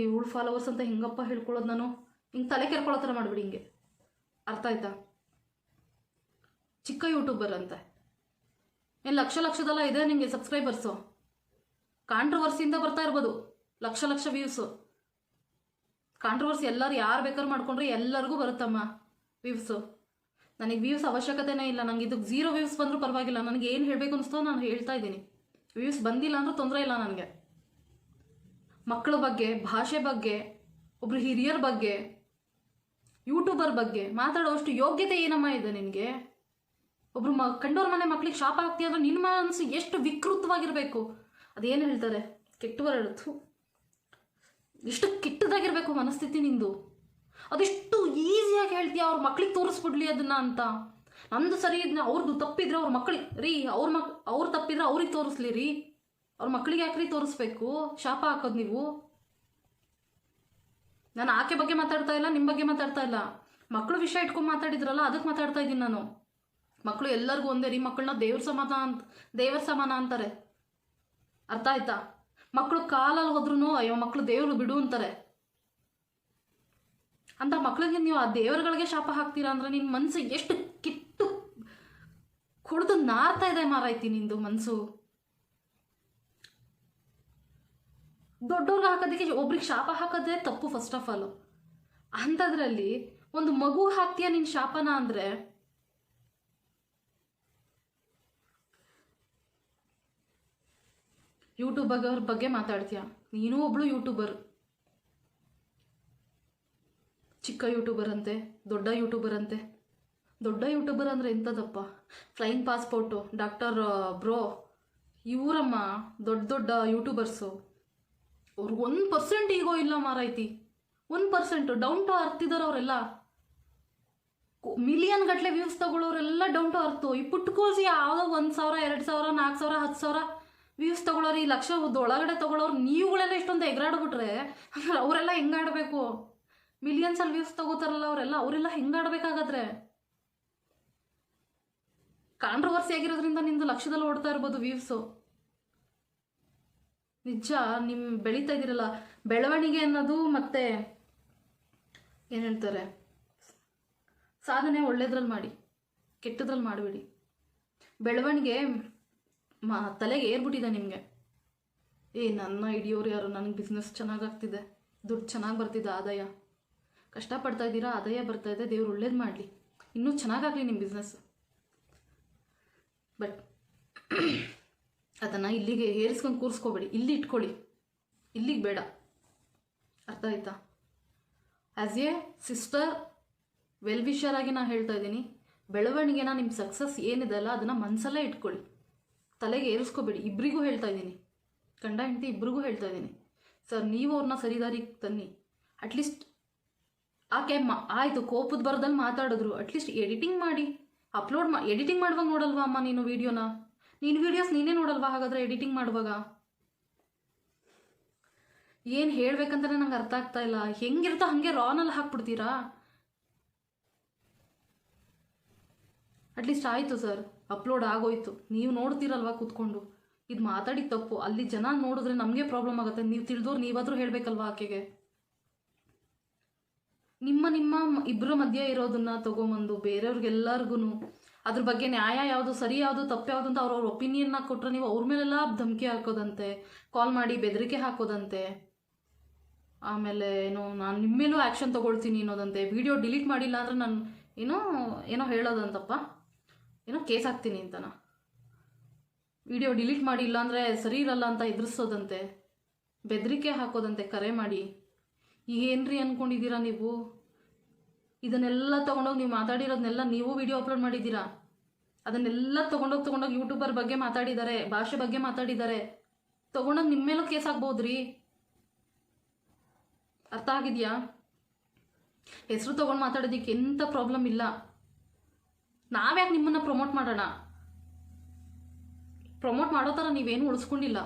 ಇವಳು ಫಾಲೋವರ್ಸ್ ಅಂತ ಹೆಂಗಪ್ಪ ಹೇಳ್ಕೊಳ್ಳೋದು ನಾನು, ಹಿಂಗೆ ತಲೆ ಕೆರ್ಕೊಳ್ಳೋ ಥರ ಮಾಡಿಬಿಡಿ ಹಿಂಗೆ, ಅರ್ಥ ಆಯ್ತಾ? ಚಿಕ್ಕ ಯೂಟ್ಯೂಬರ್ ಅಂತೆ, ಏನು ಲಕ್ಷದಲ್ಲ ಇದೆ ನಿಮಗೆ ಸಬ್ಸ್ಕ್ರೈಬರ್ಸು. ಕಾಂಟ್ರವರ್ಸಿಯಿಂದ ಬರ್ತಾ ಇರ್ಬೋದು ಲಕ್ಷ ವ್ಯೂಸು. ಕಾಂಟ್ರವರ್ಸಿ ಎಲ್ಲರೂ ಯಾರು ಬೇಕಾದ್ರೂ ಮಾಡ್ಕೊಂಡ್ರೆ ಎಲ್ಲರಿಗೂ ಬರುತ್ತಮ್ಮ ವ್ಯೂಸು. ನನಗೆ ವ್ಯೂಸ್ ಅವಶ್ಯಕತೆನೇ ಇಲ್ಲ, ನನಗೆ ಇದಕ್ಕೆ 0 ವ್ಯೂಸ್ ಬಂದರೂ ಪರವಾಗಿಲ್ಲ. ನನಗೆ ಏನು ಹೇಳಬೇಕು ಅನಿಸ್ತೋ ನಾನು ಹೇಳ್ತಾ ಇದ್ದೀನಿ. ವ್ಯೂಸ್ ಬಂದಿಲ್ಲ ಅಂದರೂ ತೊಂದರೆ ಇಲ್ಲ ನನಗೆ. ಮಕ್ಕಳ ಬಗ್ಗೆ, ಭಾಷೆ ಬಗ್ಗೆ, ಒಬ್ಬರು ಹಿರಿಯರ ಬಗ್ಗೆ, ಯೂಟ್ಯೂಬರ್ ಬಗ್ಗೆ ಮಾತಾಡೋಷ್ಟು ಯೋಗ್ಯತೆ ಏನಮ್ಮ ಇದೆ ನಿನಗೆ? ಒಬ್ರು ಕಂಡೋರ ಮನೆ ಮಕ್ಳಿಗೆ ಶಾಪ ಹಾಕ್ತೀಯ ಅಂದ್ರೆ ನಿನ್ನ ಮನಸ್ಸು ಎಷ್ಟು ವಿಕೃತವಾಗಿರಬೇಕು. ಅದೇನು ಹೇಳ್ತಾರೆ, ಕೆಟ್ಟ ವರ್ಡ್, ಎಷ್ಟು ಕೆಟ್ಟದಾಗಿರ್ಬೇಕು ಮನಸ್ಥಿತಿ ನಿಂದು. ಅದೆಷ್ಟು ಈಸಿಯಾಗಿ ಹೇಳ್ತೀಯ ಅವ್ರ ಮಕ್ಳಿಗೆ ತೋರಿಸ್ಬಿಡ್ಲಿ ಅದನ್ನ ಅಂತ. ನಂದು ಸರಿ ಇದನ್ನ, ಅವ್ರದ್ದು ತಪ್ಪಿದ್ರೆ ಅವ್ರ ಮಕ್ಳಿಗೆ ರೀ, ಅವ್ರು ತಪ್ಪಿದ್ರೆ ಅವ್ರಿಗೆ ತೋರಿಸ್ಲಿ ರೀ, ಅವ್ರ ಮಕ್ಳಿಗೆ ಯಾಕ್ರಿ ತೋರಿಸ್ಬೇಕು? ಶಾಪ ಹಾಕೋದು ನೀವು. ನಾನು ಆಕೆ ಬಗ್ಗೆ ಮಾತಾಡ್ತಾ ಇಲ್ಲ, ನಿಮ್ಮ ಬಗ್ಗೆ ಮಾತಾಡ್ತಾ ಇಲ್ಲ. ಮಕ್ಕಳು ವಿಷಯ ಇಟ್ಕೊಂಡು ಮಾತಾಡಿದ್ರಲ್ಲ ಅದಕ್ಕೆ ಮಾತಾಡ್ತಾ ಇದ್ದೀನಿ ನಾನು. ಮಕ್ಕಳು ಎಲ್ಲರಿಗೂ ಒಂದೇ ರೀ, ಮಕ್ಕಳನ್ನ ದೇವ್ರ ಸಮಾನ ಅಂತಾರೆ, ಅರ್ಥ ಆಯ್ತಾ? ಮಕ್ಕಳು ಕಾಲಲ್ಲಿ ಹೋದ್ರೂ ಅಯ್ಯೋ ಮಕ್ಕಳು ದೇವರು ಬಿಡು ಅಂತಾರೆ. ಅಂತ ಮಕ್ಳಿಗೆ ನೀವು ಆ ದೇವರುಗಳಿಗೆ ಶಾಪ ಹಾಕ್ತೀರಾ ಅಂದ್ರೆ ನಿನ್ನ ಮನಸ್ಸು ಎಷ್ಟು ಕಿತ್ತು ಕುಡ್ದು ನಾರ್ತಾ ಇದೆ ಮಾರಾಯ್ತಿ ನಿಂದು ಮನಸ್ಸು. ದೊಡ್ಡವ್ರಿಗೆ ಹಾಕೋದಕ್ಕೆ ಒಬ್ರಿಗೆ ಶಾಪ ಹಾಕೋದೇ ತಪ್ಪು ಫಸ್ಟ್ ಆಫ್ ಆಲ್. ಅಂಥದ್ರಲ್ಲಿ ಒಂದು ಮಗು ಹಾಕ್ತೀಯ ನಿನ್ನ ಶಾಪನ ಅಂದರೆ ಯೂಟ್ಯೂಬರ್ ಬಗ್ಗೆ ಮಾತಾಡ್ತೀಯ. ನೀನೂ ಒಬ್ಳು ಯೂಟ್ಯೂಬರ್, ಚಿಕ್ಕ ಯೂಟ್ಯೂಬರ್ ಅಂತೆ, ದೊಡ್ಡ ಯೂಟ್ಯೂಬರ್ ಅಂತೆ. ದೊಡ್ಡ ಯೂಟ್ಯೂಬರ್ ಅಂದರೆ ಎಂಥದಪ್ಪ? ಫ್ಲೈಯಿಂಗ್ ಪಾಸ್ಪೋರ್ಟು, ಡಾಕ್ಟರ್ ಬ್ರೋ, ಇವರಮ್ಮ ದೊಡ್ಡ ಯೂಟ್ಯೂಬರ್ಸು. ಅವ್ರಿಗೆ 1% ಈಗೋ ಇಲ್ಲ ಮಾರಾಯ್ತಿ. 1% ಡೌನ್ ಟು ಅರ್ತ್ ಇದ್ದಾರೆ ಅವರೆಲ್ಲ. ಮಿಲಿಯನ್ ಗಟ್ಟಲೆ ವ್ಯೂಸ್ ತಗೊಳ್ಳೋರೆಲ್ಲ ಡೌನ್ ಟು ಅರ್ತು. ಈ ಪುಟ್ಕೋಸಿ ಯಾವುದೋ 1,000 2,000 4,000 10,000 ವ್ಯೂಸ್ ತಗೊಳ್ಳೋರು, ಈ ಒಳಗಡೆ ತಗೊಳ್ಳೋರು ನೀವುಗಳೆಲ್ಲ ಇಷ್ಟೊಂದು ಎಗರಾಡ್ಬಿಟ್ರೆ ಅವರೆಲ್ಲ ಹೆಂಗಾಡಬೇಕು? ಮಿಲಿಯನ್ಸಲ್ಲಿ ವ್ಯೂಸ್ ತಗೋತಾರಲ್ಲ ಅವರೆಲ್ಲ ಹೆಂಗಾಡ್ಬೇಕಾಗಾದ್ರೆ? ಕಾಂಟ್ರವರ್ಸಿ ಆಗಿರೋದ್ರಿಂದ ನಿಂದು ಲಕ್ಷದಲ್ಲಿ ಓಡ್ತಾ ಇರ್ಬೋದು ವ್ಯೂಸು. ನಿಜ, ಬೆಳೀತಾ ಇದ್ದೀರಲ್ಲ, ಬೆಳವಣಿಗೆ ಅನ್ನೋದು ಮತ್ತೆ ಏನು ಹೇಳ್ತಾರೆ, ಸಾಧನೆ ಒಳ್ಳೇದ್ರಲ್ಲಿ ಮಾಡಿ, ಕೆಟ್ಟದ್ರಲ್ಲಿ ಮಾಡಿಬಿಡಿ. ಬೆಳವಣಿಗೆ ತಲೆಗೆ ಏರ್ಬಿಟ್ಟಿದೆ ನಿಮಗೆ. ನನ್ನ ಹಿಡಿಯೋರು ಯಾರು, ನನಗೆ ಬಿಸ್ನೆಸ್ ಚೆನ್ನಾಗಾಗ್ತಿದೆ, ದುಡ್ಡು ಚೆನ್ನಾಗಿ ಬರ್ತಿದೆ, ಆದಾಯ, ಕಷ್ಟಪಡ್ತಾ ಇದ್ದೀರಾ, ಆದಾಯ ಬರ್ತಾ ಇದೆ, ದೇವ್ರು ಒಳ್ಳೇದು ಮಾಡಲಿ, ಇನ್ನೂ ಚೆನ್ನಾಗಾಗಲಿ ನಿಮ್ಮ ಬಿಸ್ನೆಸ್. ಬಟ್ ಅದನ್ನು ಇಲ್ಲಿಗೆ ಏರಿಸ್ಕೊಂಡು ಕೂರಿಸ್ಕೋಬೇಡಿ, ಇಲ್ಲಿ ಇಟ್ಕೊಳ್ಳಿ, ಇಲ್ಲಿಗೆ ಬೇಡ, ಅರ್ಥ ಆಯ್ತಾ? As A sister well wisher ಆಗಿ ನಾನು ಹೇಳ್ತಾ ಇದ್ದೀನಿ, ಬೆಳವಣಿಗೆನ ನಿಮ್ಮ ಸಕ್ಸಸ್ ಏನಿದೆ ಅಲ್ಲ ಅದನ್ನು ಮನಸ್ಸಲ್ಲೇ ಇಟ್ಕೊಳ್ಳಿ, ತಲೆಗೆ ಏರಿಸ್ಕೋಬೇಡಿ. ಇಬ್ಬರಿಗೂ ಹೇಳ್ತಾ ಇದ್ದೀನಿ, ಗಂಡ ಹೆಂಡತಿ ಇಬ್ಬರಿಗೂ ಹೇಳ್ತಾ ಇದ್ದೀನಿ. ಸರ್ ನೀವು ಅವ್ರನ್ನ ಸರಿದಾರಿಗೆ ತನ್ನಿ. ಅಟ್ಲೀಸ್ಟ್ ಆಕೆ ಆಯಿತು ಕೋಪದ ಬರದಲ್ಲಿ ಮಾತಾಡಿದ್ರು, ಅಟ್ಲೀಸ್ಟ್ ಎಡಿಟಿಂಗ್ ಮಾಡಿ ಎಡಿಟಿಂಗ್ ಮಾಡುವಾಗ ನೋಡಲ್ವಾ ಅಮ್ಮ ನೀನು ವೀಡಿಯೋನ? ನೀನು ವೀಡಿಯೋಸ್ ನೀನೇ ನೋಡಲ್ವಾ ಹಾಗಾದರೆ ಎಡಿಟಿಂಗ್ ಮಾಡುವಾಗ? ಏನು ಹೇಳ್ಬೇಕಂತಲೇ ನಂಗೆ ಅರ್ಥ ಆಗ್ತಾ ಇಲ್ಲ. ಹೆಂಗಿರುತ್ತೋ ಹಾಗೆ ರಾನಲ್ಲಿ ಹಾಕ್ಬಿಡ್ತೀರಾ? ಅಟ್ಲೀಸ್ಟ್ ಆಯಿತು ಸರ್, ಅಪ್ಲೋಡ್ ಆಗೋಯ್ತು, ನೀವು ನೋಡ್ತೀರಲ್ವಾ ಕೂತ್ಕೊಂಡು, ಇದು ಮಾತಾಡಿ ತಪ್ಪು, ಅಲ್ಲಿ ಜನ ನೋಡಿದ್ರೆ ನಮಗೆ ಪ್ರಾಬ್ಲಮ್ ಆಗುತ್ತೆ. ನೀವು ತಿಳಿದವ್ರು ನೀವಾದರೂ ಹೇಳಬೇಕಲ್ವಾ ಆಕೆಗೆ? ನಿಮ್ಮ ಇಬ್ಬರ ಮಧ್ಯೆ ಇರೋದನ್ನ ತೊಗೊಂಬಂದು ಬೇರೆಯವ್ರಿಗೆಲ್ಲರಿಗೂ ಅದ್ರ ಬಗ್ಗೆ ನ್ಯಾಯ ಯಾವುದು, ಸರಿ ಯಾವುದು, ತಪ್ಪು ಯಾವುದು ಅಂತ ಅವ್ರವ್ರ ಒಪಿನಿಯನ್ನ ಕೊಟ್ಟರೆ ನೀವು ಅವ್ರ ಮೇಲೆಲ್ಲ ಧಮಕಿ ಹಾಕೋದಂತೆ, ಕಾಲ್ ಮಾಡಿ ಬೆದರಿಕೆ ಹಾಕೋದಂತೆ, ಆಮೇಲೆ ನಾನು ನಿಮ್ಮ ಮೇಲೂ ಆ್ಯಕ್ಷನ್ ತೊಗೊಳ್ತೀನಿ ಅನ್ನೋದಂತೆ, ವಿಡಿಯೋ ಡಿಲೀಟ್ ಮಾಡಿಲ್ಲ ಅಂದರೆ ನಾನು ಏನೋ ಹೇಳೋದಂತಪ್ಪ, ಕೇಸ್ ಹಾಕ್ತೀನಿ ಅಂತನ, ವಿಡಿಯೋ ಡಿಲೀಟ್ ಮಾಡಿಲ್ಲ ಅಂದರೆ ಸರಿ ಇರಲ್ಲ ಅಂತ ಎದುರಿಸೋದಂತೆ, ಬೆದರಿಕೆ ಹಾಕೋದಂತೆ, ಕರೆ ಮಾಡಿ. ಏನ್ರಿ ಅಂದ್ಕೊಂಡಿದ್ದೀರಾ ನೀವು? ಇದನ್ನೆಲ್ಲ ತೊಗೊಂಡೋಗಿ ನೀವು ಮಾತಾಡಿರೋದನ್ನೆಲ್ಲ ನೀವು ವಿಡಿಯೋ ಅಪ್ಲೋಡ್ ಮಾಡಿದ್ದೀರಾ. ಅದನ್ನೆಲ್ಲ ತೊಗೊಂಡೋಗಿ ಯೂಟ್ಯೂಬರ್ ಬಗ್ಗೆ ಮಾತಾಡಿದ್ದಾರೆ, ಭಾಷೆ ಬಗ್ಗೆ ಮಾತಾಡಿದ್ದಾರೆ. ತೊಗೊಂಡಾಗ ನಿಮ್ಮ ಮೇಲೂ ಕೇಸ್ ಆಗ್ಬೋದ್ರಿ. ಅರ್ಥ ಆಗಿದೆಯಾ? ಹೆಸರು ತೊಗೊಂಡು ಮಾತಾಡೋದಕ್ಕೆ ಎಂಥ ಪ್ರಾಬ್ಲಮ್ ಇಲ್ಲ. ನಾವ್ಯಾಕೆ ನಿಮ್ಮನ್ನು ಪ್ರಮೋಟ್ ಮಾಡೋಣ? ಪ್ರಮೋಟ್ ಮಾಡೋ ಥರ ನೀವೇನು ಉಳಿಸ್ಕೊಂಡಿಲ್ಲ.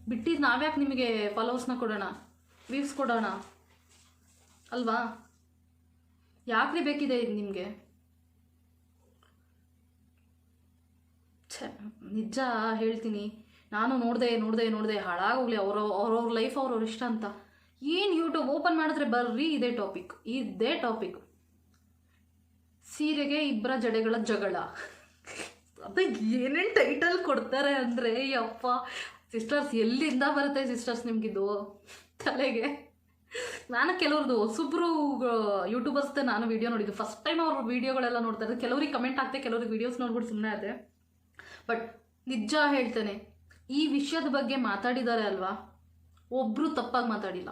ಬಿಟ್ಟಿದ್ದು ನಾವ್ಯಾಕೆ ನಿಮಗೆ ಫಾಲೋವರ್ಸ್ನ ಕೊಡೋಣ, ವ್ಯೂಸ್ ಕೊಡೋಣ ಅಲ್ವಾ? ಯಾಕ್ರಿ ಬೇಕಿದೆ ಇದು ನಿಮಗೆ? ನಿಜ ಹೇಳ್ತೀನಿ, ನಾನು ನೋಡಿದೆ ಹಾಳಾಗೋಗ್ಲಿ ಅವ್ರವ್ರ ಲೈಫ್ ಅವ್ರವ್ರ ಇಷ್ಟ ಅಂತ. ಏನು ಯೂಟ್ಯೂಬ್ ಓಪನ್ ಮಾಡಿದ್ರೆ ಬರ್ರಿ ಇದೇ ಟಾಪಿಕ್. ಸೀರೆಗೆ ಇಬ್ಬರ ಜಡೆಗಳ ಜಗಳ. ಅದು ಏನೇನು ಟೈಟಲ್ ಕೊಡ್ತಾರೆ ಅಂದರೆ ಯಪ್ಪ ಸಿಸ್ಟರ್ಸ್, ಎಲ್ಲಿಂದ ಬರುತ್ತೆ ಸಿಸ್ಟರ್ಸ್ ನಿಮಗಿದು ತಲೆಗೆ? ನಾನು ಕೆಲವ್ರದ್ದು ಹೊಸಬ್ರು ಯೂಟ್ಯೂಬರ್ಸ್ದೆ ನಾನು ವೀಡಿಯೋ ನೋಡಿದ್ದು. ಫಸ್ಟ್ ಟೈಮ್ ಅವ್ರ ವೀಡಿಯೋಗಳೆಲ್ಲ ನೋಡ್ತಾ ಇದ್ದೆ. ಕೆಲವ್ರಿಗೆ ಕಮೆಂಟ್ ಆಗ್ತೆ, ಕೆಲವ್ರಿಗೆ ವೀಡಿಯೋಸ್ ನೋಡ್ಬಿಟ್ಟು ಸುಮ್ಮನೆ ಆದೆ. ಬಟ್ ನಿಜ ಹೇಳ್ತೇನೆ, ಈ ವಿಷಯದ ಬಗ್ಗೆ ಮಾತಾಡಿದ್ದಾರೆ ಅಲ್ವಾ, ಒಬ್ಬರು ತಪ್ಪಾಗಿ ಮಾತಾಡಿಲ್ಲ.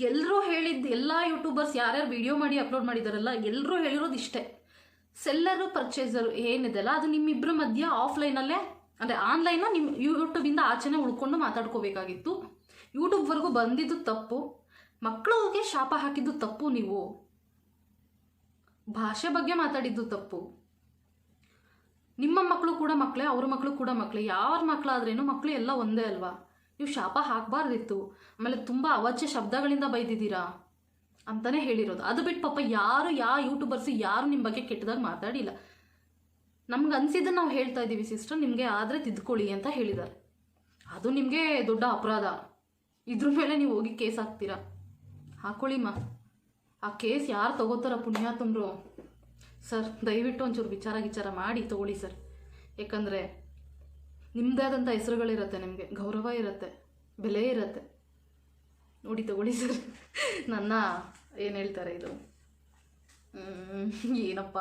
ಎಲ್ಲರೂ ಹೇಳಿದ್ದು, ಎಲ್ಲ ಯೂಟ್ಯೂಬರ್ಸ್ ಯಾರ್ಯಾರು ವೀಡಿಯೋ ಮಾಡಿ ಅಪ್ಲೋಡ್ ಮಾಡಿದಾರಲ್ಲ ಎಲ್ಲರೂ ಹೇಳಿರೋದು ಇಷ್ಟೇ. ಸೆಲ್ಲರು ಪರ್ಚೇಸರು ಏನಿದೆಲ್ಲ ಅದು ನಿಮ್ಮಿಬ್ಬರ ಮಧ್ಯ ಆಫ್ಲೈನಲ್ಲೇ ಅಂದರೆ ಆನ್ಲೈನ್ನ ನಿಮ್ಮ ಯೂಟ್ಯೂಬಿಂದ ಆಚೆನೇ ಉಳ್ಕೊಂಡು ಮಾತಾಡ್ಕೋಬೇಕಾಗಿತ್ತು. ಯೂಟ್ಯೂಬ್ವರೆಗೂ ಬಂದಿದ್ದು ತಪ್ಪು. ಮಕ್ಕಳಿಗೆ ಶಾಪ ಹಾಕಿದ್ದು ತಪ್ಪು. ನೀವು ಭಾಷೆ ಬಗ್ಗೆ ಮಾತಾಡಿದ್ದು ತಪ್ಪು. ನಿಮ್ಮ ಮಕ್ಕಳು ಕೂಡ ಮಕ್ಕಳೇ, ಅವ್ರ ಮಕ್ಕಳು ಕೂಡ ಮಕ್ಕಳೇ. ಯಾರ ಮಕ್ಕಳಾದ್ರೇನು ಮಕ್ಕಳು ಎಲ್ಲ ಒಂದೇ ಅಲ್ವಾ? ನೀವು ಶಾಪ ಹಾಕಬಾರ್ದಿತ್ತು. ಆಮೇಲೆ ತುಂಬ ಅವಾಚ್ಯ ಶಬ್ದಗಳಿಂದ ಬೈದಿದ್ದೀರಾ ಅಂತಲೇ ಹೇಳಿರೋದು. ಅದು ಬಿಟ್ಟು ಪಾಪ ಯಾವ ಯೂಟ್ಯೂಬರ್ಸು ಯಾರು ನಿಮ್ಮ ಬಗ್ಗೆ ಕೆಟ್ಟದಾಗಿ ಮಾತಾಡಿಲ್ಲ. ನಮ್ಗೆ ಅನಿಸಿದ್ದನ್ನು ನಾವು ಹೇಳ್ತಾ ಇದ್ದೀವಿ ಸಿಸ್ಟರ್, ನಿಮಗೆ ಆದರೆ ತಿದ್ಕೊಳ್ಳಿ ಅಂತ ಹೇಳಿದ್ದಾರೆ. ಅದು ನಿಮಗೆ ದೊಡ್ಡ ಅಪರಾಧ. ಇದ್ರ ಮೇಲೆ ನೀವು ಹೋಗಿ ಕೇಸ್ ಹಾಕ್ತೀರಾ? ಹಾಕ್ಕೊಳ್ಳಿಮ್ಮ. ಆ ಕೇಸ್ ಯಾರು ತಗೋತಾರ ಪುಣ್ಯಾತಂದ್ರು ಸರ್, ದಯವಿಟ್ಟು ಒಂಚೂರು ವಿಚಾರ ಮಾಡಿ ತಗೊಳ್ಳಿ ಸರ್. ಯಾಕಂದರೆ ನಿಮ್ಮದೇ ಆದಂಥ ಹೆಸರುಗಳಿರುತ್ತೆ, ನಿಮಗೆ ಗೌರವ ಇರುತ್ತೆ, ಬೆಲೆ ಇರುತ್ತೆ. ನೋಡಿ ತಗೊಳ್ಳಿ ಸರ್. ನನ್ನ ಏನು ಹೇಳ್ತಾರೆ ಇದು ಏನಪ್ಪ